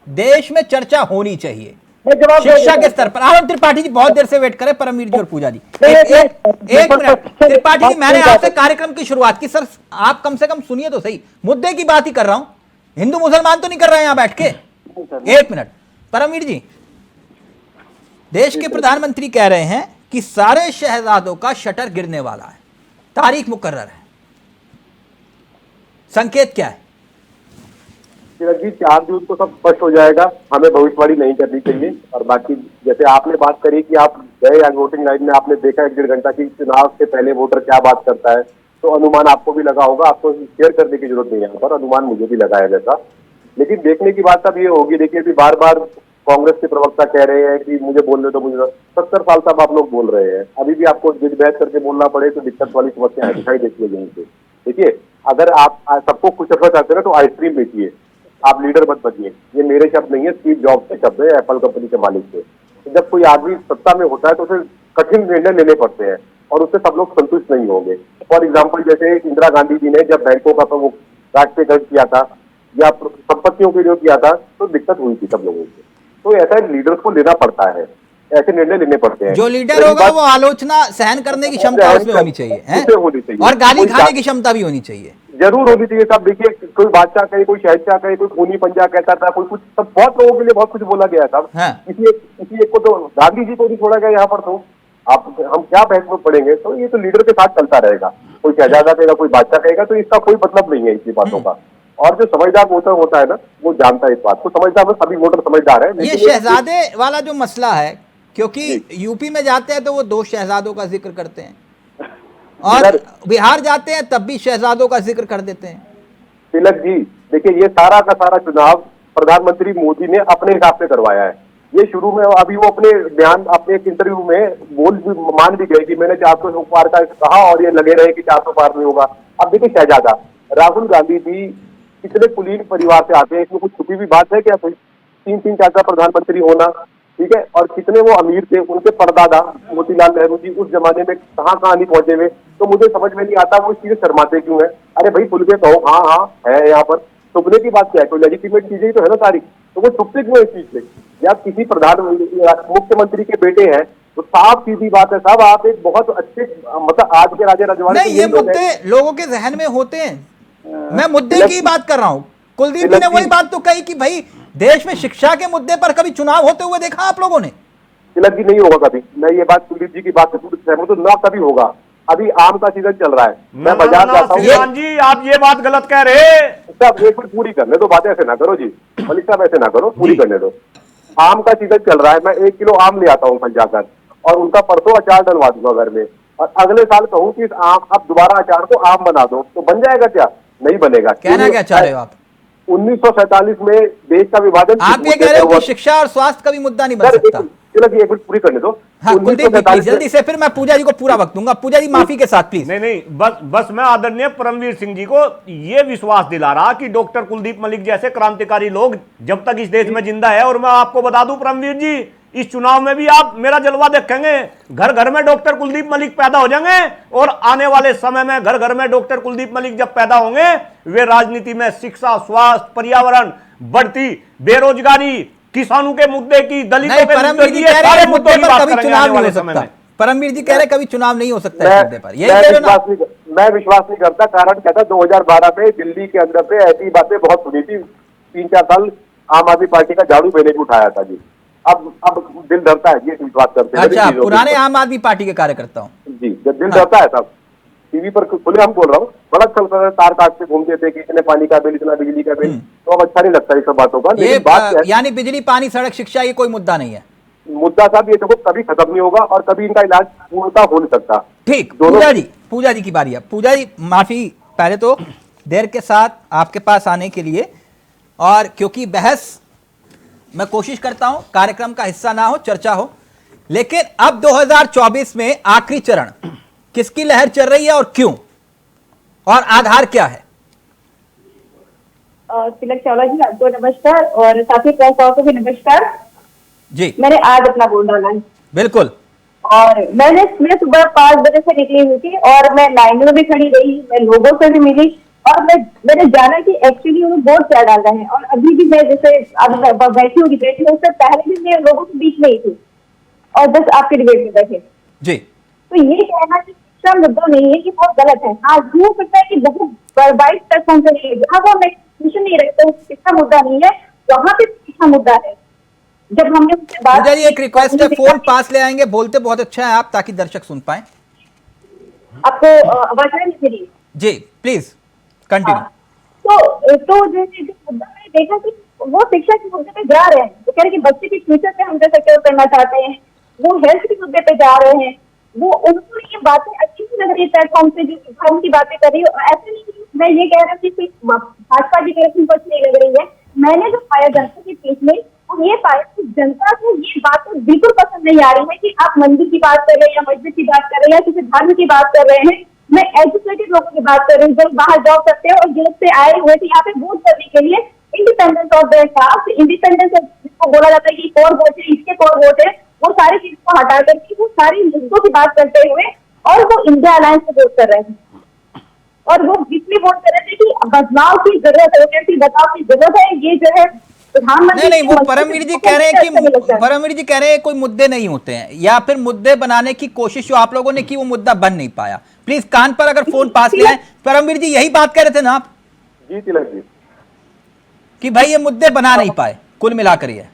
देश में चर्चा होनी चाहिए, मैं जवाब दे शिक्षा देता के हूं। स्तर पर आनंद त्रिपाठी जी बहुत देर से वेट करें, परमवीर जी और पूजा जी नहीं, एक मिनट। त्रिपाठी जी मैंने बात- आपसे कार्यक्रम की शुरुआत की, सर आप कम से कम सुनिए तो सही, मुद्दे की बात ही कर रहा हूं, हिंदू मुसलमान तो नहीं कर रहे हैं यहां बैठ के। एक मिनट परमवीर जी, देश के प्रधानमंत्री कह रहे हैं कि सारे शहजादों का शटर गिरने वाला है, तारीख मुकर्रर है, संकेत क्या है? तिलक जी 4 जून को सब स्पष्ट हो जाएगा, हमें भविष्यवाणी नहीं करनी चाहिए। और बाकी जैसे आपने बात करी कि आप गए या वोटिंग लाइन में, आपने देखा 1-1.5 घंटा की चुनाव से पहले वोटर क्या बात करता है, तो अनुमान आपको भी लगा होगा। आपको शेयर करने की जरूरत नहीं है, यहाँ पर अनुमान मुझे भी लगा है वैसा। लेकिन देखने की बात अब ये होगी, देखिए अभी बार बार कांग्रेस के प्रवक्ता कह रहे हैं कि मुझे बोलने दो, मुझे 70 साल तक आप लोग बोल रहे हैं, अभी भी आपको बहस करके बोलना पड़े तो दिक्कत वाली समस्या दिखाई देती है यहीं से। देखिए अगर आप सबको खुश रखना चाहते हैं तो आइसक्रीम बेचिए, आप लीडर मत बनिए। ये मेरे शब्द नहीं है, स्टीव जॉब्स के शब्द है, एप्पल कंपनी के मालिक के। तो जब कोई आदमी सत्ता में होता है तो उसे कठिन निर्णय लेने पड़ते हैं और उससे सब लोग संतुष्ट नहीं होंगे। फॉर एग्जाम्पल जैसे इंदिरा गांधी जी ने जब बैंकों का वो राष्ट्रीयकरण किया था या संपत्तियों के लिए किया था तो दिक्कत हुई थी सब लोगों को। तो ऐसा लीडर्स को लेना पड़ता है, ऐसे निर्णय लेने पड़ते हैं। जो लीडर होगा वो आलोचना सहन करने की क्षमता उसमें होनी चाहिए, हैं? उसे होनी चाहिए। और गाली कोई खाने की क्षमता भी होनी चाहिए। जरूर होनी चाहिए। सब देखिए, कोई बादशाह कहे, कोई शहंशाह कहे, कोई खूनी पंजा कहता था, कोई कुछ, सब बहुत लोगों के लिए बहुत कुछ बोला गया था। हाँ। किसी एक को तो गांधी जी को भी छोड़ा गया यहाँ पर। तो आप हम क्या बहस में पड़ेंगे? तो ये तो लीडर के साथ चलता रहेगा, कोई शहजादा कहेगा, कोई बादशाह कहेगा, तो इसका कोई मतलब नहीं है इसी बातों का। और जो समझदार वोटर होता है ना, वो जानता है इस बात को। समझदार में सभी वोटर समझदार है। ये शहजादे वाला जो मसला है, क्योंकि यूपी में जाते हैं तो वो 2 शहजादों का जिक्र करते हैं और बिहार जाते हैं तब भी शहजादों का जिक्र कर देते हैं। तिलक जी देखिए, ये सारा का सारा चुनाव प्रधानमंत्री मोदी ने अपने हिसाब से करवाया है। ये शुरू में अभी वो अपने बयान, अपने एक इंटरव्यू में मान भी गए कि मैंने 400 पार का कहा और ये लगे रहे कि 400 पार नहीं होगा। अब देखिए शहजादा राहुल गांधी जी कितने कुलीन परिवार से आते हैं, इसमें कुछ छुपी भी बात है क्या? 3-3 4 प्रधानमंत्री होना, ठीक है। और कितने वो अमीर थे, उनके परदादा मोतीलाल नेहरू जी उस जमाने में कहाँ नहीं पहुंचे हुए। तो मुझे समझ में नहीं आता वो इस चीज शर्माते क्यों है। अरे भाई खुल के कहो, हाँ है यहाँ पर, छुपने की बात क्या है? कोई लेजिटिमेट चीजें ही तो है ना सारी, तो वो छुपते क्यों है इस चीज से? या किसी मुख्यमंत्री के बेटे हैं तो साफ सीधी बात है साहब, आप एक बहुत अच्छे मतलब आज के राजा रजवाड़े नहीं, ये मुद्दे लोगों के जहन में होते हैं, मैं मुद्दे की बात कर रहा हूं। कुलदीप जी ने वही बात तो कही कि भाई देश में शिक्षा के मुद्दे पर कभी चुनाव होते हुए देखा आप लोगों ने? तिलक जी नहीं होगा कभी। मैं ये बात कुलदीप जी की बात से पूरी सहमत हूं, ना कभी होगा। अभी आम का सीजन चल रहा है, मैं बाजार जाता हूँ। श्रीमान जी आप ये बात गलत कह रहे हैं। साहब एक मिनट पूरी करने दो, बातें ऐसे ना करो जी, मलिक साहब ऐसे ना करो, पूरी करने दो। आम का सीजन चल रहा है, मैं 1 किलो आम ले आता हूँ कल जाकर और उनका परसों अचार डलवा दूंगा घर में, और अगले साल कहूँ कि इस आम अब दोबारा अचार को आम बना दो, तो बन जाएगा क्या? नहीं बनेगा। कहना क्या चाह रहे हो आप? 1947 में देश का विभाजन, आप ये कह रहे हो कि शिक्षा और स्वास्थ्य का भी मुद्दा नहीं बन सकता? चलो एक मिनट पूरी करने दो। हाँ कुलदीप जी प्लीज जल्दी से, फिर मैं पूजा जी को पूरा वक्त दूंगा। पूजा जी माफी के साथ प्लीज। नहीं बस मैं आदरणीय परमवीर सिंह जी को ये विश्वास दिला रहा कि डॉक्टर कुलदीप मलिक जैसे क्रांतिकारी लोग जब तक इस देश में जिंदा है, और मैं आपको बता दूं परमवीर जी, इस चुनाव में भी आप मेरा जलवा देखेंगे, घर घर में डॉक्टर कुलदीप मलिक पैदा हो जाएंगे, और आने वाले समय में घर घर में डॉक्टर कुलदीप मलिक जब पैदा होंगे, वे राजनीति में शिक्षा, स्वास्थ्य, पर्यावरण, बढ़ती बेरोजगारी, किसानों के मुद्दे की, दलितों के परमवीर जी कह रहे हैं मुद्दे पर कभी चुनाव नहीं हो सकता। परमवीर जी कह रहे कभी चुनाव नहीं हो सकता है मुद्दे पर, यही कह रहे हो ना? मैं विश्वास नहीं करता। कारण क्या था, 2012 में दिल्ली के अंदर से ऐसी बातें बहुत सुनी थी। 3-4 साल आम आदमी पार्टी का झाड़ू मैंने भी उठाया था जी। अब दिल डरता है ये विश्वास करते हैं। अच्छा, पुराने आम आदमी पार्टी के कार्यकर्ता हूँ जी, जब दिल डरता है साहब। टीवी पर खुले हम बोल रहा हूँ, बड़ा चलता है, तार काट के घूमते थे कि इतने पानी का बिल, इतना बिजली का बिल, तो अब अच्छा नहीं लगता ये सब बातों का। ये बात यानी बिजली, पानी, सड़क, शिक्षा ये कोई मुद्दा नहीं है? मुद्दा साहब ये देखो कभी खत्म नहीं होगा और कभी इनका इलाज पूर्णता हो नहीं सकता। ठीक, पूजा जी की बारी है। पूजा जी माफी पहले तो देर के साथ आपके पास आने के लिए, और क्योंकि बहस मैं कोशिश करता हूं कार्यक्रम का हिस्सा ना हो, चर्चा हो, लेकिन अब 2024 में आखिरी चरण, किसकी लहर चल रही है और क्यों, और आधार क्या है? तिलक चावला जी आपको नमस्कार, और साथी प्रेस को भी नमस्कार जी। मैंने आज अपना वोट डाला है। बिल्कुल। और मैं सुबह 5 बजे से निकली हुई थी और मैं लाइन में भी खड़ी रही, मैं लोगों से भी मिली और मैंने जाना कि एक्चुअली वो बहुत क्या डाल रहे हैं। और अभी भी मैं जैसे अब बैठी हूँ डिबेट में, उससे पहले भी मैं लोगों के बीच में ही थी और बस आपके डिबेट में बैठे। जी, तो ये कहना कि शिक्षा मुद्दा नहीं है कि बहुत गलत है। हाँ, हो सकता है कि बहुत वाइड प्लेटफॉर्म से नहीं है, जहाँ वो एक्सप्रेशन नहीं रखते शिक्षा मुद्दा नहीं है, वहाँ पे शिक्षा मुद्दा है। जब हमने उससे बात पूजा जी एक रिक्वेस्ट है, फोन पास ले आएंगे, बोलते बहुत अच्छा है आप, ताकि दर्शक सुन पाए। आपको आवाज आ रही मेरी? जी प्लीज कंटिन्यू। तो जैसे मुद्दा मैंने देखा कि वो शिक्षा के मुद्दे पे जा रहे हैं, वो कह रहे कि बच्चे की फ्यूचर पे हम जैसे केयर करना चाहते हैं, वो हेल्थ के मुद्दे पे जा रहे हैं। वो उनको ये बातें अच्छी सी लग रही है प्लेटफॉर्म से, जो धर्म की बातें कर रही है। ऐसे नहीं कि मैं ये कह रहा हूँ कि भाजपा की तरफ से अच्छी नहीं लग रही है। मैंने जो पाया जनता के बीच में, वो ये पाया कि जनता को ये बातें बिल्कुल पसंद नहीं आ रही है कि आप मंदिर की बात कर रहे हैं या मस्जिद की बात कर रहे हैं या किसी धर्म की बात कर रहे हैं। मैं एजुकेटेड लोगों की बात कर रही हूँ, जो बाहर जॉब करते हैं और जॉब से आए हुए थे यहाँ पे वोट करने के लिए। Independence of their caste, independence जिसको बोला जाता है कि कौन वोट है, इसके कौन वोट है, वो सारी चीज को हटा करके वो सारी मुद्दों की बात करते हुए और वो इंडिया अलायंस को वोट कर रहे हैं। और वो जितनी वोट कर रहे थे कि बदलाव की जरूरत है, कैसी बदलाव की जरूरत है, ये जो है प्रधानमंत्री। नहीं, वो परमवीर जी कह रहे हैं कि परमवीर जी कह रहे हैं कोई मुद्दे नहीं होते हैं, या फिर मुद्दे बनाने की कोशिश जो आप लोगों ने की वो मुद्दा बन नहीं पाया। प्लीज कान पर अगर फोन पास ले आए। परमवीर जी यही बात कह रहे थे ना आप? जी तिलक जी, कि भाई ये मुद्दे बना नहीं पाए कुल मिलाकर ये।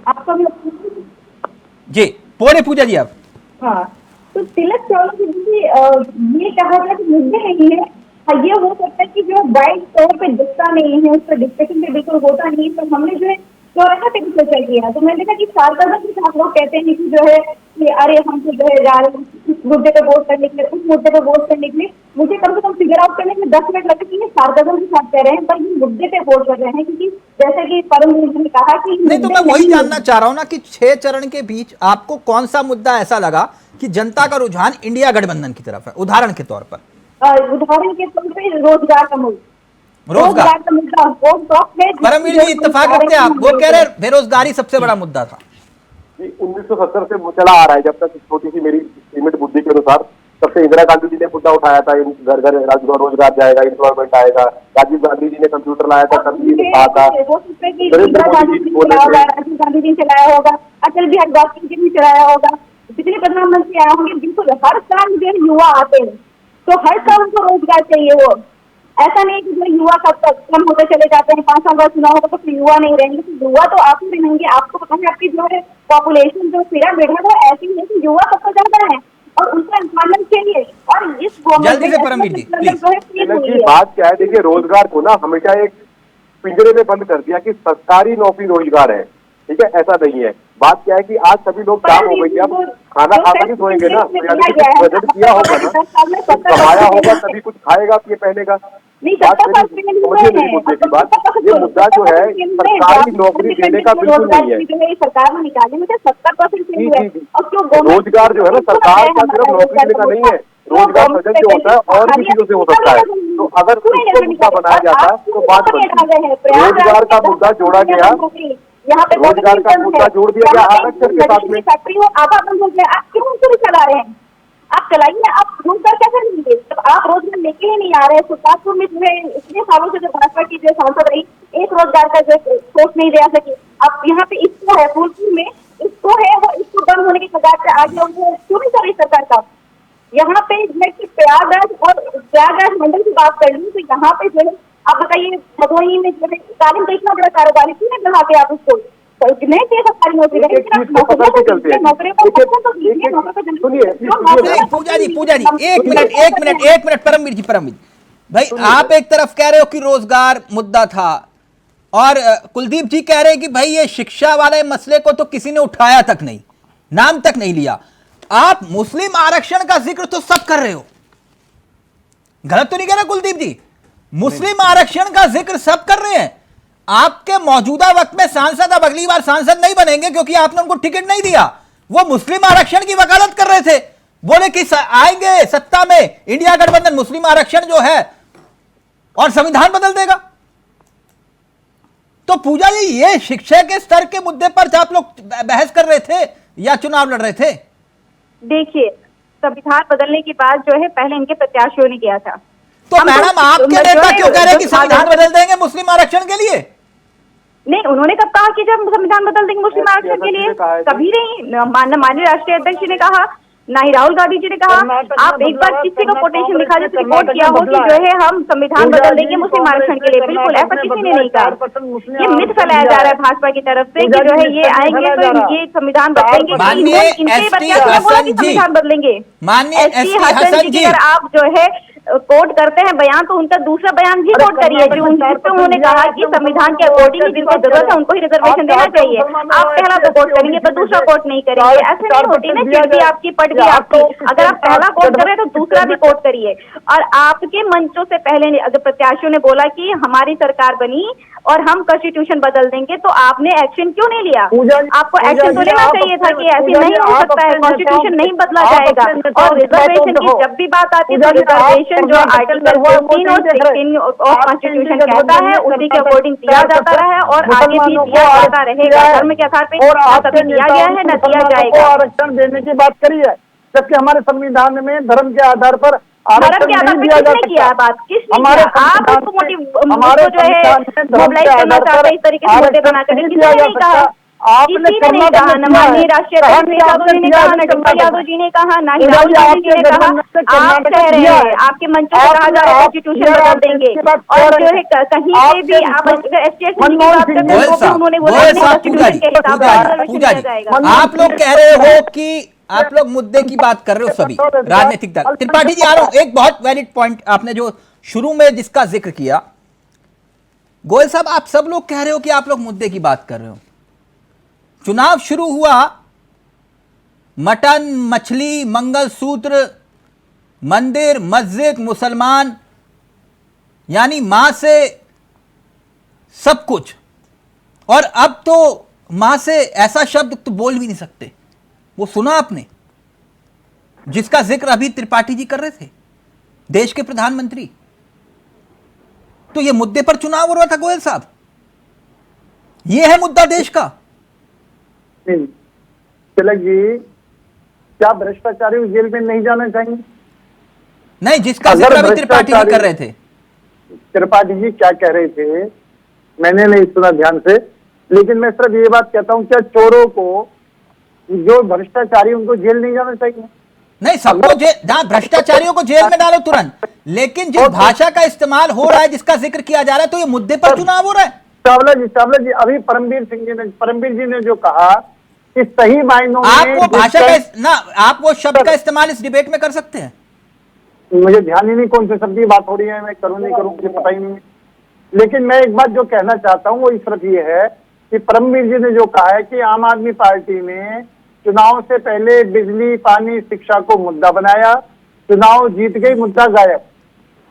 आपका जी बोले पूजा जी आप। हाँ, तो तिलक चौधरी जी ये कहा गया कि मुद्दे नहीं है। हाँ, ये हो सकता है कि जो वाइड तौर पे दिखता नहीं है, उस पर डिस्कशन पे बिल्कुल होता नहीं है। तो हमने जो है चौराहा पे भी चर्चा किया, तो मैंने देखा कि सार्वजनिक के साथ लोग कहते हैं कि जो है कि अरे हम तो जो है जा रहे हैं उस मुद्दे पे वोट करने के लिए, उस मुद्दे पे वोट करने के लिए। मुझे कम से कम फिगर आउट करने में 10 मिनट लगे कि ये सार्वजनिक के साथ कह रहे हैं, पर ये मुद्दे पे वोट कर रहे हैं। क्योंकि जैसे कि परमवीर जी ने कहा कि नहीं, तो मैं वही जानना चाह रहा हूं ना कि 6 चरण के बीच आपको कौन सा मुद्दा ऐसा लगा कि जनता का रुझान इंडिया गठबंधन की तरफ है? उदाहरण के तौर पर रोजगार का मुद्दा का मुद्दा परमवीर जी इत्तेफाक रखते हैं आप? वो कह रहे बेरोजगारी सबसे बड़ा मुद्दा था। जी 1970 से चला आ रहा है, जब तक छोटी सी मेरी सीमित बुद्धि के अनुसार। तब से इंदिरा गांधी जी ने मुद्दा उठाया था, घर घर रोजगार जाएगा, एम्प्लॉयमेंट आएगा। राजीव गांधी जी ने कंप्यूटर लाया था, तब ये कहा था। नरेंद्र मोदी जी बोले थे, राजीव गांधी जी चलाया होगा, अटल बिहारी वाजपेयी जी ने चलाया होगा, जितने प्रधानमंत्री आए होंगे। बिल्कुल हर काम जो युवा आते हैं, तो हर काम को रोजगार चाहिए। वो ऐसा नहीं कि जो युवा कम होते चले जाते हैं, 5 साल बाद चुनाव होगा तो फिर युवा नहीं रहेंगे। तो युवा तो आप ही रहेंगे। आपको पता है आपकी जो है पॉपुलेशन जो पिरामिड है वो ऐसी है कि युवा सबसे ज्यादा है और उनका एम्प्लॉयमेंट चाहिए। और इस जल्दी से परमवीर जी बात क्या है, देखिए रोजगार को ना हमेशा एक पिंजरे में बंद कर दिया कि सरकारी नौकरी रोजगार है, ठीक है, ऐसा नहीं है। बात क्या है कि आज सभी लोग काम हो गई, अब खाना खाता नहीं सोएंगे ना, बजट किया होगा ना, कुछ कमाया होगा तभी कुछ खाएगा पहनेगा। बात मुद्दे की बात, ये मुद्दा जो है सरकारी नौकरी देने का बिल्कुल नहीं है। सरकार ने निकाले मुझे 70% रोजगार जो है ना सरकार का सिर्फ नौकरी देने का नहीं है, रोजगार सृजन जो होता है और भी चीजों से हो सकता है। तो अगर उसको मुद्दा बनाया जाता तो बात बनती। रोजगार का मुद्दा जोड़ा गया, रोजगार का मुद्दा जोड़ दिया गया आरक्षण के साथ में। फैक्ट्री हो आधा बंद हो गया, आप क्यों उनको चला रहे हैं? आप चलाइए, आप रोजगार कैसे लेंगे जब आप रोजगार लेके ही नहीं आ रहे? सुल्तानपुर में जो है इतने सालों से जो भाजपा की जो सांसद रही, एक रोजगार का जो सोच नहीं दे सकी। अब यहाँ पे इसको है फूलपुर में, इसको है वो, इसको बंद होने की कगार पे आ गया, उनको क्यों नहीं कर रही सरकार का? यहाँ पे मैं प्रयागराज और प्रयागराज मंडल की बात कर लूँ तो यहाँ पे जो है आप बताइए भदोही में जो है तालीम का इतना बड़ा कारोबार है, क्यों नहीं बढ़ा के आप उसको? पूजा जी एक मिनट परमवीर जी भाई, आप एक तरफ कह रहे हो कि रोजगार मुद्दा था और कुलदीप जी कह रहे हैं कि भाई ये शिक्षा वाले मसले को तो किसी ने उठाया तक नहीं, नाम तक नहीं लिया। आप मुस्लिम आरक्षण का जिक्र तो सब कर रहे हो, गलत तो नहीं कह रहे कुलदीप जी? मुस्लिम आरक्षण का जिक्र सब कर रहे हैं। आपके मौजूदा वक्त में सांसद अब अगली बार सांसद नहीं बनेंगे क्योंकि आपने उनको टिकट नहीं दिया। वो मुस्लिम आरक्षण की वकालत कर रहे थे, बोले कि आएंगे सत्ता में इंडिया गठबंधन मुस्लिम आरक्षण जो है और संविधान बदल देगा। तो पूजा जी ये शिक्षा के स्तर के मुद्दे पर आप लोग बहस कर रहे थे या चुनाव लड़ रहे थे? देखिए, संविधान बदलने की बात जो है पहले इनके प्रत्याशियों ने किया था, तो मैडम आपके नेता क्यों कह रहे हैं कि संविधान बदल देंगे मुस्लिम आरक्षण के लिए? नहीं, उन्होंने कब कहा कि जब संविधान बदल देंगे मुस्लिम आरक्षण के लिए? कभी नहीं। माननीय राष्ट्रीय अध्यक्ष जी ने कहा, ना ही राहुल गांधी जी ने कहा। आप एक बार किसी को कोटेशन दिखा दे, रिपोर्ट किया हो कि जो है हम संविधान बदल देंगे मुस्लिम आरक्षण के लिए। बिल्कुल ऐसा किसी ने नहीं कहा। ये मिथ फैलाया जा रहा है भाजपा की तरफ से कि जो है ये आएंगे तो ये संविधान बदलेंगे। माननीय एसटी हसन जी, संविधान बदलेंगे। माननीय एसटी हसन जी, अगर आप जो है कोट करते हैं बयान, तो उनका दूसरा बयान भी कोट करिए जो उन्होंने कहा कि संविधान के अकॉर्डिंग जिनको जरूरत है उनको ही रिजर्वेशन देना चाहिए। आप पहला तो कोट करेंगे तो दूसरा कोट नहीं करेंगे, ऐसे नहीं होती ना। चिट्ठी आपकी पट गई आपकी, अगर आप पहला कोट कर रहे हैं तो दूसरा भी कोट करिए। और आपके मंचों से पहले अगर प्रत्याशियों ने बोला कि हमारी सरकार बनी और हम कॉन्स्टिट्यूशन बदल देंगे, तो आपने एक्शन क्यों नहीं लिया? आपको एक्शन तो लेना चाहिए था कि ऐसे नहीं हो सकता है, कॉन्स्टिट्यूशन नहीं बदला जाएगा। और रिजर्वेशन की जब भी बात आती है तो रिजर्वेशन जो आर्टिकल 14 और 16 ऑफ कॉन्स्टिट्यूशन कहता है उसी के अकॉर्डिंग दिया जाता रहा है और आगे भी दिया जाता रहेगा। धर्म के आधार पर न कभी दिया गया है न दिया जाएगा। आरक्षण देने की बात करी है, जबकि हमारे संविधान में धर्म के आधार पर धर्म के आधार पर किसने किया बात? किसने किया? आप उसको मोटिव जो है मोबिलाइज करना चाहते हैं इस तरीके से मुद्दे बनाकर, किसी ने नहीं कहा। किसी ने नहीं कहा, न माननीय राष्ट्रीय अध्यक्ष यादव जी ने कहा, न डॉक्टर यादव जी ने कहा, ना ही राहुल गांधी जी ने कहा। आप कह रहे हैं, आपके मंचों से कहा जा रहा है कॉन्स्टिट्यूशन बदल देंगे। और जो है कहीं पे भी आप एसटीएस की बात करते हैं तो उन्होंने बोला कॉन्स्टिट्यूशन के हिसाब से दिया जाएगा। आप लोग कह रहे हो कि आप लोग मुद्दे की बात कर रहे हो सभी राजनीतिक दल। त्रिपाठी जी आ रहा हूं, एक बहुत वैलिड पॉइंट आपने जो शुरू में जिसका जिक्र किया, गोयल साहब आप सब लोग कह रहे हो कि आप लोग मुद्दे की बात कर रहे हो। चुनाव शुरू हुआ, मटन, मछली, मंगलसूत्र, मंदिर, मस्जिद, मुसलमान, यानी मां से सब कुछ। और अब तो मां से ऐसा शब्द तो बोल भी नहीं सकते। वो सुना आपने जिसका जिक्र अभी त्रिपाठी जी कर रहे थे, देश के प्रधानमंत्री। तो ये मुद्दे पर चुनाव हो रहा था गोयल साहब, ये है मुद्दा देश का। तिलक जी, क्या भ्रष्टाचारी जेल में नहीं जाना चाहिए? नहीं, जिसका जिक्र अभी त्रिपाठी जी कर रहे थे। त्रिपाठी जी क्या कह रहे थे मैंने नहीं सुना ध्यान से, लेकिन मैं सिर्फ ये बात कहता हूं, क्या चोरों को, जो भ्रष्टाचारी उनको जेल नहीं जाना चाहिए? नहीं, सबको जहां भ्रष्टाचारियों को जेल में डालो तुरंत, लेकिन जिस भाषा का इस्तेमाल हो रहा है, जिसका जिक्र किया जा रहा है, तो ये मुद्दे पर चुनाव हो रहा है। चावला जी अभी परमवीर जी ने जो कहा कि सही मायनों में आप वो भाषा का ना, आप वो शब्द का इस्तेमाल इस डिबेट में कर सकते हैं। मुझे ध्यान ही नहीं कौन से शब्द की बात हो रही है, मैं करूं नहीं करूं मुझे पता ही नहीं। लेकिन मैं एक बात जो कहना चाहता हूं वो सिर्फ ये है कि परमवीर जी ने जो कहा है कि आम आदमी पार्टी ने चुनाव से पहले बिजली, पानी, शिक्षा को मुद्दा बनाया, चुनाव जीत गई, मुद्दा गायब।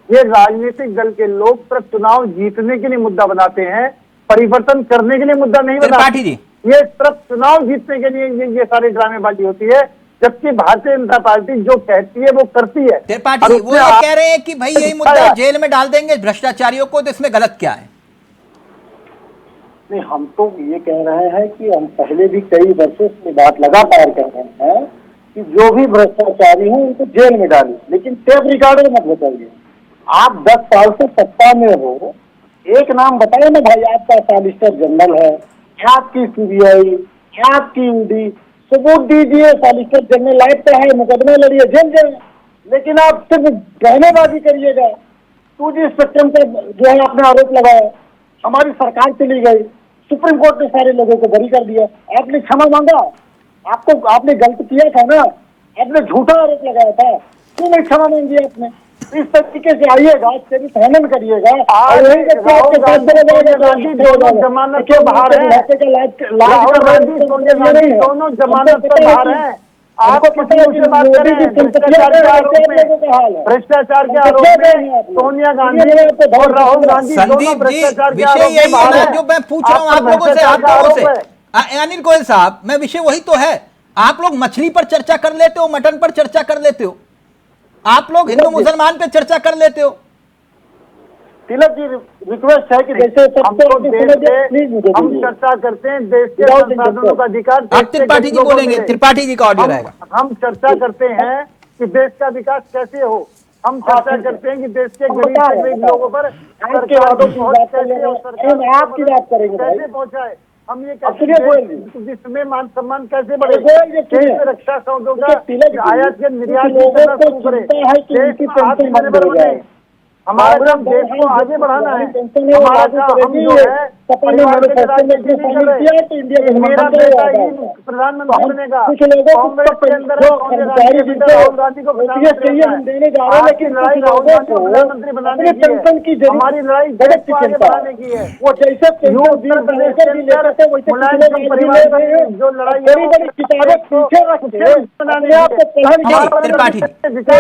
ये राजनीतिक दल के लोग सिर्फ चुनाव जीतने के लिए मुद्दा बनाते हैं, परिवर्तन करने के लिए मुद्दा नहीं बनाते। ये सिर्फ चुनाव जीतने के लिए ये सारी ड्रामेबाजी होती है, जबकि भारतीय जनता पार्टी जो कहती है वो करती है। त्रिपाठी जी वो कह रहे हैं कि भाई यही मुद्दा जेल में डाल देंगे भ्रष्टाचारियों को, तो इसमें गलत क्या है? नहीं, हम तो ये कह रहे हैं कि हम पहले भी कई वर्षों से बात लगातार कर रहे हैं कि जो भी भ्रष्टाचारी हैं उनको जेल में डालिए, लेकिन टेप रिकॉर्डर मत बताइए। आप 10 साल से सत्ता में हो, एक नाम बताए ना भाई, आपका सॉलिसिटर जनरल है, आपकी सीबीआई, आपकी ईडी, सबूत दीजिए। सॉलिसिटर जनरल लाइफ पे है, मुकदमे लड़िए, जेल जाए। लेकिन आप सिर्फ बहनेबाजी करिएगा। 2G स्पेक्ट्रम का जो है आपने आरोप लगाया, हमारी सरकार चली गई, सुप्रीम कोर्ट ने सारे लोगों को बरी कर दिया, आपने क्षमा मांगा। आपने गलत किया था ना, आपने झूठा आरोप लगाया था, क्यों नहीं क्षमा मांगी आपने? इस तरीके से आइएगा, चरित्र हनन करिएगा, जमानत के बाहर है, दोनों जमानत के बाहर है। आपको किसी से बात करें भ्रष्टाचार के आरोप में सोनिया गांधी और राहुल गांधी संदीप जी, विषय यही है ना जो मैं पूछ रहा हूँ आप लोगों से, आप लोगों से। अनिल गोयल साहब, मैं विषय वही तो है। आप लोग मछली पर चर्चा कर लेते हो, मटन पर चर्चा कर लेते हो, आप लोग हिंदू मुसलमान पे चर्चा कर लेते हो। तिलक जी, रिक्वेस्ट है कि जैसे हम चर्चा करते हैं देश के संसाधनों का अधिकार। आप त्रिपाठी जी बोलेंगे, त्रिपाठी जी का ऑडियो रहेगा। हम चर्चा करते हैं कि देश का विकास कैसे हो, हम चर्चा करते हैं कि देश के गरीब से गरीब लोगों पर आपके वादों की बात कर रहे हैं, हम आपकी बात करेंगे भाई। कैसे पहुंचाए, हम ये सुनिए बोलिए। जिसमें मान सम्मान कैसे बढ़े, बोलिए, देश सुनिए। में रक्षा सौदों का तिलक जी, आयात के निर्यात कुछ लोगों करना को शुरू करे। चिंता है कि देश उनकी को पेंशन बंद आत्मनिर्भर हो जाए। बने। हमारा काम देश को आगे बढ़ाना है। हमारा काम हम जो है परिवार के राज्य की नहीं कर रहे। मेरा बेटा ही प्रधानमंत्री बनेगा। कुछ लोगों कांग्रेस के अंदर है, कांग्रेस राहुल गांधी को प्रधानमंत्री हम देने जा रहे हैं, लेकिन लड़ाई राहुल गांधी को प्रधानमंत्री बनाने की है। हमारी लड़ाई देश को आगे बढ़ाने की है। वो जैसे उत्तर प्रदेश के अंदर मुलायम सिंह परिवार में जो लड़ाई बड़ी बड़ी किताबें पीछे रखते बनाने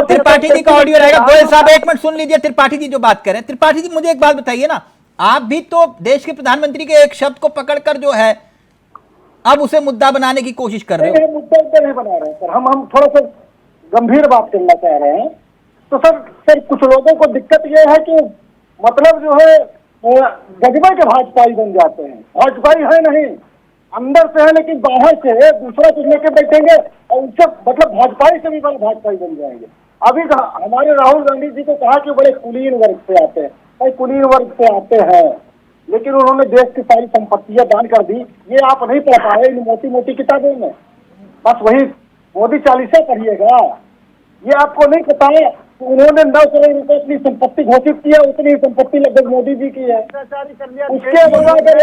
त्रिपाठी जी का ऑडियो रहेगा। गोयल साहब एक मिनट सुन लीजिए, त्रिपाठी जी जो बात कर रहे हैं। त्रिपाठी जी मुझे एक बात बताइए ना, आप भी तो देश के प्रधानमंत्री के एक शब्द को पकड़कर जो है अब उसे मुद्दा बनाने की कोशिश कर रहे हो। मुद्दा नहीं बना रहे हैं सर, हम थोड़ा सा गंभीर बात करना चाह रहे हैं। तो सर कुछ लोगों को दिक्कत ये है कि मतलब जो है गजबे के भाजपाई बन जाते हैं। भाजपाई है नहीं, अंदर से है, लेकिन बाहर से दूसरा कुछ लेके बैठेंगे और उनसे मतलब भाजपाई से भी बड़े भाजपाई बन जाएंगे। अभी हमारे राहुल गांधी जी को कहा कि बड़े कुलीन वर्ग से आते हैं, भाई कुलीन वर्ग से आते हैं, लेकिन उन्होंने देश की सारी संपत्तियां दान कर दी। ये आप नहीं पढ़ पाए इन मोटी मोटी किताबों में, बस वही मोदी चालीसा पढ़िएगा। ये आपको नहीं पता है कि उन्होंने 9 करोड़ रुपए अपनी संपत्ति घोषित किया, उतनी संपत्ति लगभग मोदी जी की है। उसके अलावा अगर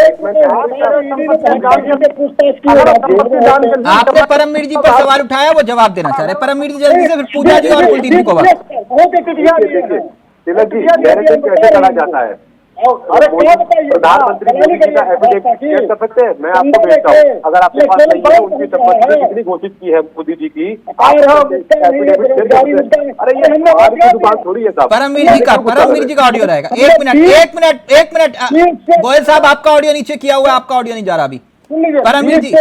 पूछताछ की आपने परमवीर जी पर सवाल उठाया, वो जवाब देना चाह रहे हैं। परमवीर जी जल्दी से, फिर पूजा जी और कुलदीप जी को बात। तिलक जी, नैरेटिव कैसे चला जाता है? प्रधानमंत्री मोदी जी का एफिडेविट शेयर कर सकते हैं? मैं आपको भेजता हूँ, अगर आपके पास नहीं है उनकी संपत्ति कितनी घोषित की है मोदी जी की, एफिडेविट शेयर कर सकते हैं। अरे ये की दुकान थोड़ी है साहब। परमवीर जी का ऑडियो रहेगा। एक मिनट गोयल साहब, आपका ऑडियो नीचे किया हुआ है, आपका ऑडियो नहीं जा रहा अभी। परमवीर जी,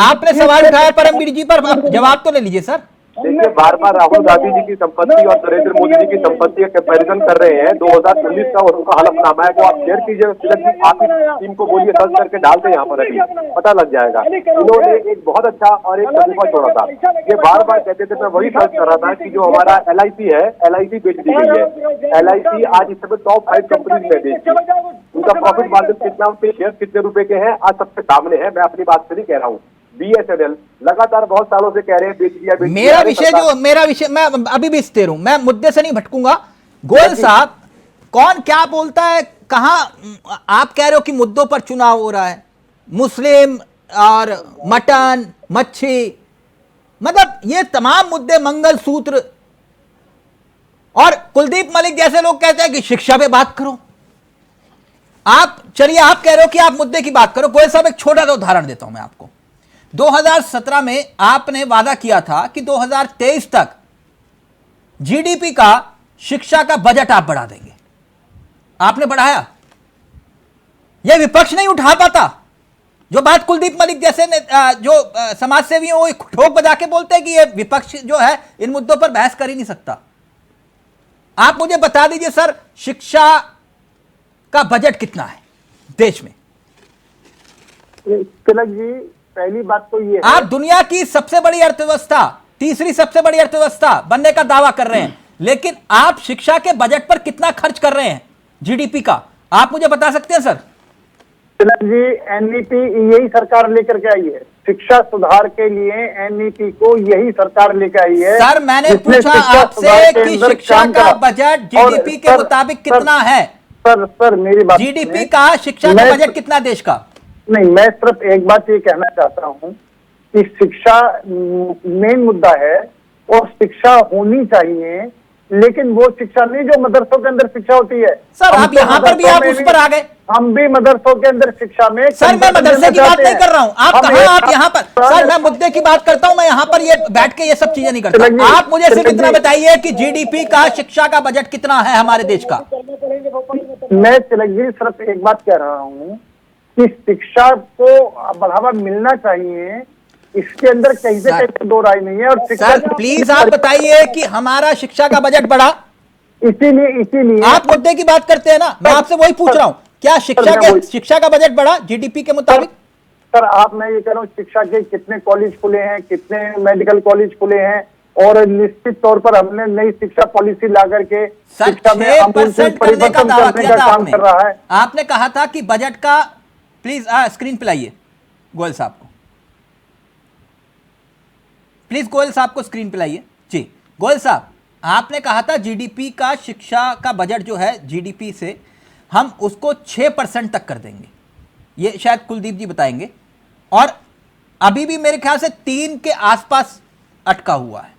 आपने सवाल उठाया परमवीर जी पर, जवाब तो ले लीजिए सर। देखिए, बार बार राहुल गांधी जी की संपत्ति और नरेंद्र मोदी जी की संपत्ति का कंपैरिजन कर रहे हैं। 2019 का उनका हलफनामा है, वो आप शेयर कीजिए। तिलक जी, आप इस टीम को बोलिए, सर्च करके डाल दें यहाँ पर, अभी पता लग जाएगा। इन्होंने एक बहुत अच्छा और एक तजुर्बा छोड़ा था। ये बार बार कहते थे, मैं वही सर्च कर रहा था कि जो हमारा LIC है, LIC बेच दी गई है। LIC आज इस समय टॉप 5 कंपनीज में देश की, उनका प्रॉफिट मार्जिन कितना, उनके शेयर कितने रुपए के हैं, आज सबके सामने है। मैं अपनी बात से नहीं कह रहा हूँ। BSNL लगातार बहुत सालों से कह रहे हैं बेच दिया। मेरा विषय मैं अभी भी स्थिर हूं, मैं मुद्दे से नहीं भटकूंगा। गोयल साहब, कौन क्या बोलता है, कहां आप कह रहे हो कि मुद्दों पर चुनाव हो रहा है, मुस्लिम और मटन मच्छी, मतलब ये तमाम मुद्दे, मंगलसूत्र, और कुलदीप मलिक जैसे लोग कहते हैं कि शिक्षा पे बात करो। आप चलिए, आप कह रहे हो कि आप मुद्दे की बात करो। गोयल साहब, एक छोटा सा उदाहरण देता हूं मैं आपको। 2017 में आपने वादा किया था कि 2023 तक GDP का, शिक्षा का बजट आप बढ़ा देंगे। आपने बढ़ाया? यह विपक्ष नहीं उठा पाता। जो बात कुलदीप मलिक जैसे जो समाजसेवी हैं वो ठोक बजा के बोलते हैं कि यह विपक्ष जो है इन मुद्दों पर बहस कर ही नहीं सकता। आप मुझे बता दीजिए सर, शिक्षा का बजट कितना है देश में? तिलक जी, पहली बात तो ये है, आप दुनिया की सबसे बड़ी अर्थव्यवस्था, तीसरी सबसे बड़ी अर्थव्यवस्था बनने का दावा कर रहे हैं, लेकिन आप शिक्षा के बजट पर कितना खर्च कर रहे हैं GDP का, आप मुझे बता सकते हैं सर? तिलक जी, NEP यही सरकार लेकर के आई है। शिक्षा सुधार के लिए NEP को यही सरकार लेकर आई है। सर, मैंने पूछा आपसे कि शिक्षा का बजट GDP के मुताबिक कितना है? सर मेरी बात, GDP का शिक्षा का बजट कितना देश का? नहीं, मैं सिर्फ एक बात ये कहना चाहता हूँ कि शिक्षा मेन मुद्दा है और शिक्षा होनी चाहिए, लेकिन वो शिक्षा नहीं जो मदरसों के अंदर शिक्षा होती है। सर, आप यहाँ पर भी आप उस पर आ गए। हम भी मदरसों के अंदर शिक्षा में, सर मैं मदरसे की बात नहीं कर रहा हूँ, आप कहाँ, आप यहाँ पर, सर मैं मुद्दे की बात करता हूँ। मैं यहाँ पर ये बैठ के ये सब चीजें नहीं करता। आप मुझे सिर्फ इतना बताइए कि GDP का शिक्षा का बजट कितना है हमारे देश का? मैं तिलक जी सिर्फ एक बात कह रहा हूँ कि शिक्षा को बढ़ावा मिलना चाहिए, इसके अंदर कहीं से कहीं दो राय नहीं है। और सर प्लीज आप बताइए कि हमारा शिक्षा का बजट बढ़ा, इसीलिए आप मुद्दे की बात करते हैं ना, मैं आपसे वही पूछ रहा हूँ, क्या शिक्षा का बजट बढ़ा GDP के मुताबिक? सर मैं ये कह रहा हूँ, शिक्षा के कितने कॉलेज खुले हैं, कितने मेडिकल कॉलेज खुले हैं, और निश्चित तौर पर हमने नई शिक्षा पॉलिसी ला करके सर शिक्षा में 6% करने का दावा करने किया का था काम आपने। कर रहा है। आपने कहा था कि बजट का, प्लीज स्क्रीन पे लाइए गोयल साहब को, प्लीज गोयल साहब को स्क्रीन पे लाइए जी। गोयल साहब, आपने कहा था जीडीपी का, शिक्षा का बजट जो है जीडीपी से हम उसको 6% तक कर देंगे, ये शायद कुलदीप जी बताएंगे, और अभी भी मेरे ख्याल से 3 के आसपास अटका हुआ है।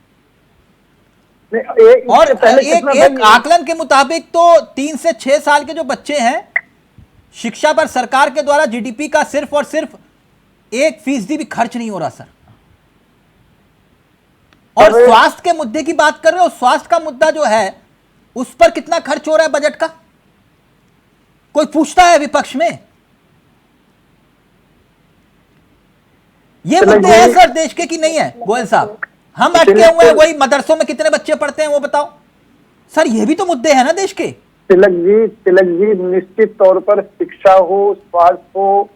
और एक आकलन के मुताबिक तो 3 से 6 साल के जो बच्चे हैं, शिक्षा पर सरकार के द्वारा जीडीपी का सिर्फ और सिर्फ 1% भी खर्च नहीं हो रहा सर। और स्वास्थ्य के मुद्दे की बात कर रहे हो, स्वास्थ्य का मुद्दा जो है उस पर कितना खर्च हो रहा है बजट का, कोई पूछता है विपक्ष में? ये मुद्दे हैं सर देश के कि नहीं है गोयल साहब? हम अटके हुए हैं, वही मदरसों में कितने बच्चे पढ़ते हैं वो बताओ सर, ये भी तो मुद्दे हैं ना देश के। तिलक जी निश्चित तौर पर शिक्षा हो, स्वास्थ्य हो,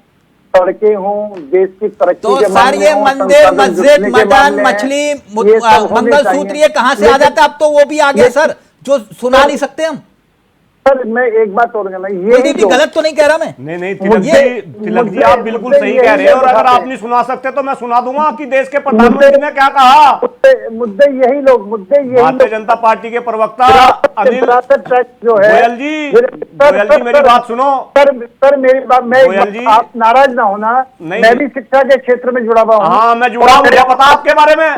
सड़कें हो, देश की तरक्की तो के सर मामले ये हो, मंदिर, संसाधन मस्जिद, जुटने के मदन, मामले हैं, मछली, ये सब होने मंगलसूत्र, चाहिए। ये कहां से आ लेकिन- जाता है? अब तो वो भी आ गया सर जो सुना नहीं सकते हम। सर मैं एक बात और कहना, ये कुलदीप जी गलत तो नहीं कह रहा मैं? नहीं ये- तिलक जी आप बिल्कुल सही कह रहे हैं, और अगर आप नहीं सुना सकते तो मैं सुना दूंगा कि देश के प्रधानमंत्री ने क्या कहा। मुद्दे यही लोग भारतीय जनता पार्टी के प्रवक्ता अनिल जो है गोयल जी मेरी बात सुनो। सर मेरी बात, गोयल जी, मैं आप नाराज ना होना, नहीं, मैं भी शिक्षा के क्षेत्र में जुड़ा हुआ हूँ। हाँ मैं जुड़ा हूं, मुझे पता आपके बारे में,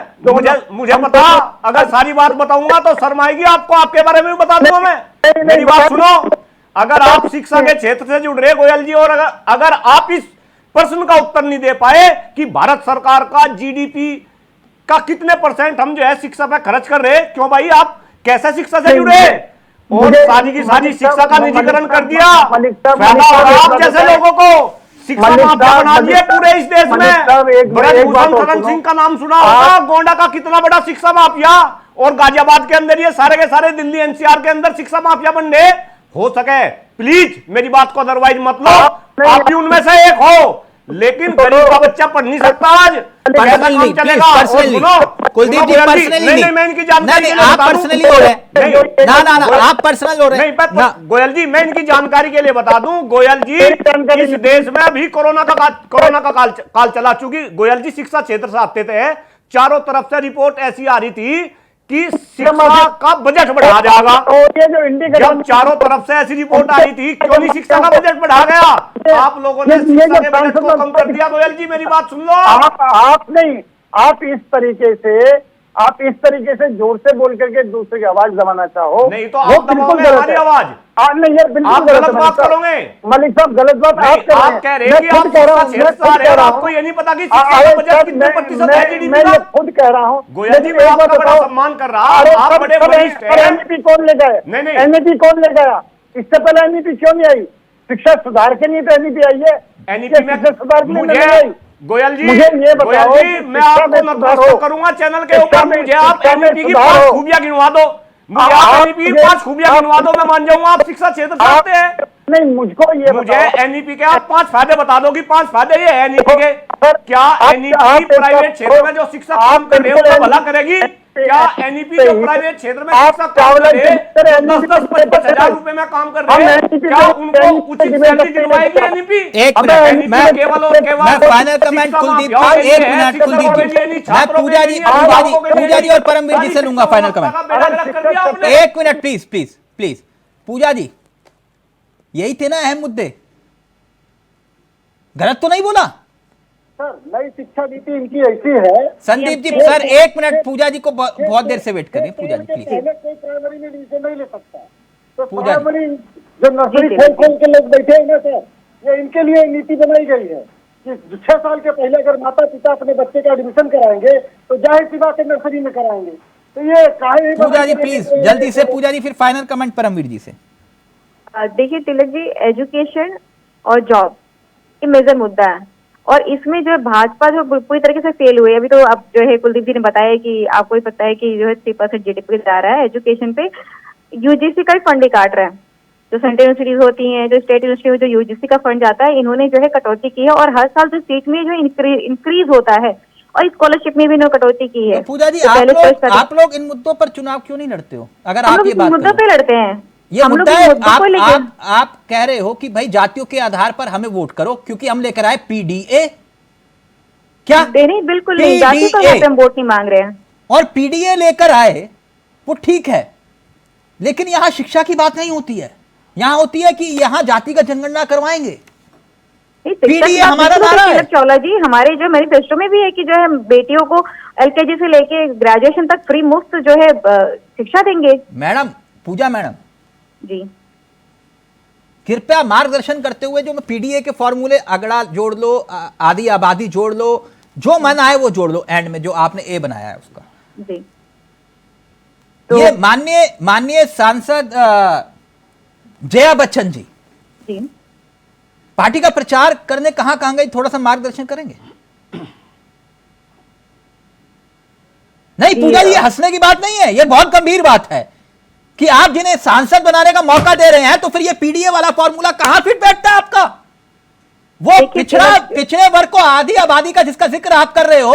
मुझे पता। अगर सारी बात बताऊंगा तो शर्म आएगी आपको, आपके बारे में भी बता दूंगा मैं। मेरी बात सुनो, अगर आप शिक्षा के क्षेत्र से जुड़ रहे गोयल जी, और अगर आप इस प्रश्न का उत्तर नहीं दे पाए कि भारत सरकार का जीडीपी का कितने % हम जो है शिक्षा पे खर्च कर रहे, क्यों भाई आप कैसे शिक्षा से जुड़े? और सारी की सारी शिक्षा का निजीकरण कर दिया, फायदा हो रहा आप जैसे लोगों को, शिक्षा माफिया बना दिए पूरे इस देश में। ब्रजभूषण शरण सिंह का नाम सुना होगा, गोंडा का कितना बड़ा शिक्षा माफिया, और गाजियाबाद के अंदर ये सारे के सारे दिल्ली एनसीआर के अंदर शिक्षा माफिया बन रहे। हो सके प्लीज मेरी बात को अदरवाइज मत लो, आप भी उनमें से एक हो, लेकिन गरीब का बच्चा पढ़ नहीं सकता आज, पर्सनल नहीं, चलेगा। पर्सनली कुलदीप जी पर्सनली नहीं, मैं इनकी जानकारी नहीं, आप पर्सनली हो रहे हैं, ना आप पर्सनल हो रहे हैं। नहीं गोयल जी, मैं इनकी जानकारी के लिए बता दूं, गोयल जी इस देश में अभी कोरोना का काल चला, चूंकि गोयल जी शिक्षा क्षेत्र से आते थे, चारों तरफ से रिपोर्ट ऐसी आ रही थी कि शिक्षा का बजट बढ़ाया जाएगा। ये जो इंडिया जब चारों तरफ से ऐसी रिपोर्ट आ रही थी, क्यों नहीं शिक्षा का बजट बढ़ा गया? आप लोगों ने शिक्षा के बजट को कम कर दिया। गोयल जी मेरी बात सुन लो। आप नहीं, आप इस तरीके से जोर से बोल करके दूसरे की आवाज दबाना चाहो, नहीं तो आप दबाओगे हमारी आवाज, नहीं यार बिल्कुल आप गलत बात करोगे। मलिक साहब गलत बात आप कह रहे हैं कि आप शिक्षा क्षेत्र से आ रहे हैं, और आपको ये नहीं पता कि शिक्षा का बजट कितने प्रतिशत है जीडीपी मैं का? खुद कह रहा हूँ। गोयल जी मैं आपका बड़ा सम्मान कर रहा हूँ, आप बड़े वरिष्ठ हैं। एनईपी कौन ले गया? नहीं। एनईपी कौन ले गया? इससे पहले एनईपी क्यों नहीं आई? शिक्षा सुधार के लिए तो एनईपी आई है, एनईपी में सुधार के लिए नहीं मुझे आई। गोयल जी, मुझे ये बताओ, गोयल जी मैं आपको नतमस्तक करूंगा चैनल के ऊपर, मुझे आप एनईपी की 5 खूबियां गिनवा दो, मुझे आप एनईपी की 5 खूबियां गिनवा दो, मैं मान जाऊंगा आप शिक्षा क्षेत्र से आते हैं। नहीं मुझको ये मुझे एनईपी के आप 5 फायदे बता दो कि 5 फायदे ये है एनईपी के। क्या एनईपी प्राइवेट क्षेत्र में जो शिक्षा काम कर रहे हैं उसका भला करेगी? क्या एनईपी जो प्राइवेट क्षेत्र में शिक्षा काम कर रहे हैं, 10-10, 25 हजार रुपए में काम कर रहे हैं, क्या उनको उचित सैलरी दिलवाएगी एनईपी? एक मिनट, मैं केवल और केवल मैं फाइनल कमेंट कुलदीप जी, एक मिनट कुलदीप जी, मैं पूजा जी और परमवीर जी से लूंगा फाइनल कमेंट। एक मिनट प्लीज प्लीज प्लीज। पूजा जी यही थे ना अहम मुद्दे, गलत तो नहीं बोला? सर नई शिक्षा नीति इनकी ऐसी है। संदीप जी सर एक मिनट, पूजा जी को बहुत देर से वेट करें, पूजा जी प्लीज। पहले कोई प्राइमरी में एडमिशन नहीं ले सकता, तो पूजा जी। प्राइमरी जो नर्सरी खोल के लोग बैठे हैं ना सर, ये इनके लिए नीति बनाई गई है कि 6 साल के पहले अगर माता पिता अपने बच्चे का एडमिशन कराएंगे तो जाहिर सी बात है नर्सरी में कराएंगे। तो ये काहे पूजा जी प्लीज जल्दी से, पूजा जी फिर फाइनल कमेंट परमवीर जी से। देखिए तिलक जी, एजुकेशन और जॉब ये मेजर मुद्दा है, और इसमें जो है भाजपा जो पूरी तरीके से फेल हुई है। अभी तो अब जो है कुलदीप जी ने बताया कि आपको भी पता है कि जो है 3% जीडीपी जा रहा है एजुकेशन पे, यूजीसी का ही फंड ही काट रहा है। जो सेंट्रल यूनिवर्सिटीज होती हैं, जो स्टेट यूनिवर्सिटी में जो यूजीसी का फंड जाता है, इन्होंने जो है कटौती की है, और हर साल जो सीट में जो इंक्रीज होता है और स्कॉलरशिप में भी इन्होंने कटौती की है। तो पूजा जी, तो पहले स्पष्ट करें। आप लोग इन मुद्दों पर चुनाव क्यों नहीं लड़ते हो? अगर हम आप लोग ये इस बात मुद्दों करो, पे लड़ते हैं, ये हम लोग मुद्दा इस है, मुद्दों को लेकर आप कह रहे हो कि भाई जातियों के आधार पर हमें वोट करो क्योंकि हम लेकर आए पीडीए। क्या नहीं, बिल्कुल नहीं, जाति का यहाँ पे हम वोट नहीं मांग रहे हैं। और पीडीए लेकर आए वो ठीक है, लेकिन यहां शिक्षा की बात नहीं होती है। यहां होती है कि यहां जाति का जनगणना करवाएंगे। पीडीए हमारा नारा है। चौला जी, हमारे जो मैनिफेस्टो में भी है कि जो है बेटियों को एलकेजी से लेके ग्रेजुएशन तक फ्री मुफ्त जो है शिक्षा देंगे। मैडम, पूजा मैडम जी, कृपया मार्गदर्शन करते हुए, जो मैं पीडीए के फॉर्मूले अगड़ा जोड़ लो, आधी आबादी जोड़ लो, जो मन आए वो जोड़ लो, एंड में जो आपने ए बनाया है उसका। जी, तो ये माननीय सांसद जया बच्चन जी जी, पार्टी का प्रचार करने कहां कहां गई, थोड़ा सा मार्गदर्शन करेंगे? नहीं पूजा जी, ये हंसने की बात नहीं है, ये बहुत गंभीर बात है कि आप जिन्हें सांसद बनाने का मौका दे रहे हैं, तो फिर ये पीडीए वाला फॉर्मूला कहां फिट बैठता है आपका? वो पिछड़े वर्ग को, आधी आबादी का जिसका जिक्र आप कर रहे हो,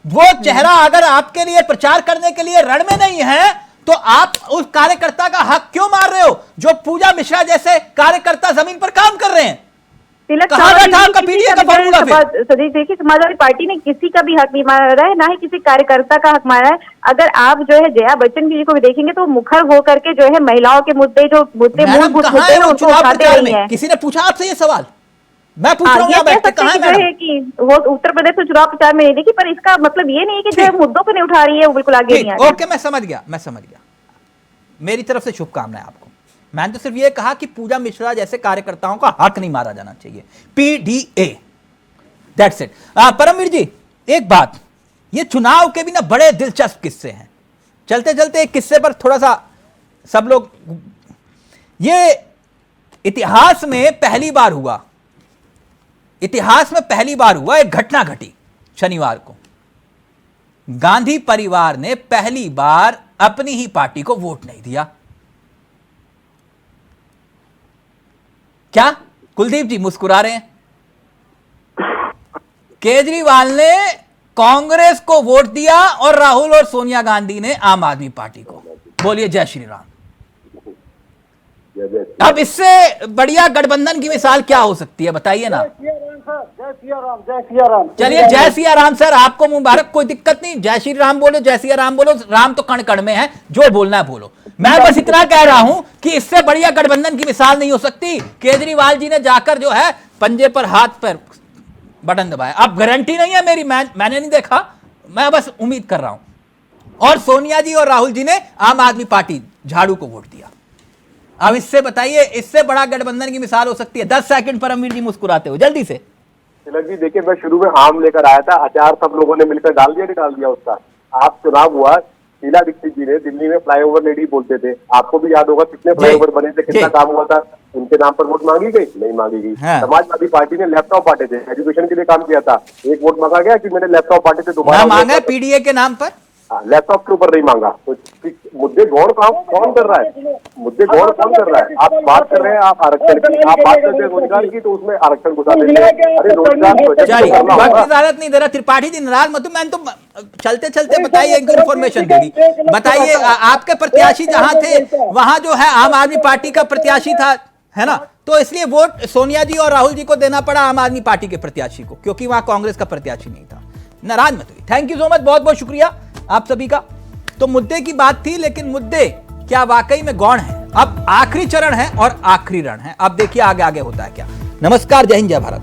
वो चेहरा अगर आपके लिए प्रचार करने के लिए रण में नहीं है, तो आप उस कार्यकर्ता का हक क्यों मार रहे हो जो पूजा मिश्रा जैसे कार्यकर्ता जमीन पर काम कर रहे हैं? कहां बैठा आपका पीडीए का फॉर्मूला? सदी देखिए, समाजवादी पार्टी ने किसी का भी हक नहीं मारा है, ना ही किसी कार्यकर्ता का हक मारा है। अगर आप जो है जया बच्चन जी को भी देखेंगे तो मुखर होकर के जो है महिलाओं के मुद्दे, जो मुद्दे मूलभूत मुद्दे हैं उनको उठाते रही हैं। किसी ने पूछा आपसे ये सवाल? मैं पूछ रहा हूं, ये कह सकते हैं जो है कि वो उत्तर प्रदेश में चुनाव प्रचार में नहीं देखी, पर इसका मतलब ये नहीं है कि जो मुद्दों को नहीं उठा रही है वो बिल्कुल आगे नहीं आ रही। ओके, मैं समझ गया। मेरी तरफ से शुभकामनाएं आपको। मैंने तो सिर्फ ये कहा कि पूजा मिश्रा जैसे कार्यकर्ताओं का हक नहीं मारा जाना चाहिए। PDA, that's it. Paramvir ji, एक बात, ये चुनाव के भी ना बड़े दिलचस्प किस्से हैं। चलते चलते एक किस्से पर थोड़ा सा सब लोग, ये इतिहास में पहली बार हुआ, एक घटना घटी शनिवार को। गांधी परिवार ने पहली बार अपनी ही पार्टी को वोट नहीं दिया। क्या कुलदीप जी मुस्कुरा रहे हैं? केजरीवाल ने कांग्रेस को वोट दिया और राहुल और सोनिया गांधी ने आम आदमी पार्टी को। बोलिए जय श्री राम। अब इससे बढ़िया गठबंधन की मिसाल क्या हो सकती है, बताइए ना। जय सिया राम, जय सिया राम। चलिए, जय सिया राम सर, आपको मुबारक, कोई दिक्कत नहीं। जय श्री राम बोलो, जय सिया राम बोलो, राम तो कण कण में है, जो बोलना है बोलो। मैं बस इतना कह रहा हूं कि इससे बढ़िया गठबंधन की मिसाल नहीं हो सकती। केजरीवाल जी ने जाकर जो है पंजे पर हाथ पर बटन दबाया। अब गारंटी नहीं है मेरी, मैंने नहीं देखा, मैं बस उम्मीद कर रहा हूं। और सोनिया जी और राहुल जी ने आम आदमी पार्टी झाड़ू को वोट दिया। अब इससे बताइए, इससे बड़ा गठबंधन की मिसाल हो सकती है? 10 सेकंड परमवीर जी मुस्कुराते हो, जल्दी से। तिलक जी देखिए, मैं शुरू में आम लेकर आया था, अचार सब लोगों ने मिलकर डाल दिया उसका। आप चुनाव हुआ, शीला दीक्षित जी ने दिल्ली में फ्लाईओवर लेडी बोलते थे, आपको भी याद होगा कितने फ्लाईओवर बने थे, कितना काम हुआ था, उनके नाम पर वोट मांगी गई? नहीं मांगी गई। समाजवादी पार्टी ने लैपटॉप बांटे थे, एजुकेशन के लिए काम किया था, एक वोट मांगा गया कि मैंने लैपटॉप बांटे थे, दोबारा मांगा पीडीए के नाम पर, लैपटॉप के ऊपर नहीं मांगा। तो मुद्दे गौर कौन कर रहा है? आप बात कर रहे हैं, आप आरक्षण की, आप बात करते हैं रोजगार की, तो उसमें आरक्षण घुसा देते हैं। अरे रोजगार वक्त इजाजत नहीं दे रहा। त्रिपाठी जी नाराज मत, मैंने तो चलते चलते बताइए, एक इन्फॉर्मेशन दे दी। बताइए, आपके प्रत्याशी जहां थे वहां जो है आम आदमी पार्टी का प्रत्याशी था, है ना, तो इसलिए वोट सोनिया जी और राहुल जी को देना पड़ा आम आदमी पार्टी के प्रत्याशी को, क्योंकि वहां कांग्रेस का प्रत्याशी नहीं था। नाराज मत हुई। थैंक यू सो मच, बहुत बहुत शुक्रिया आप सभी का। तो मुद्दे की बात थी, लेकिन मुद्दे क्या वाकई में गौण है? अब आखिरी चरण है और आखिरी रण है। अब देखिए आगे आगे होता है क्या। नमस्कार, जय हिंद, जय भारत।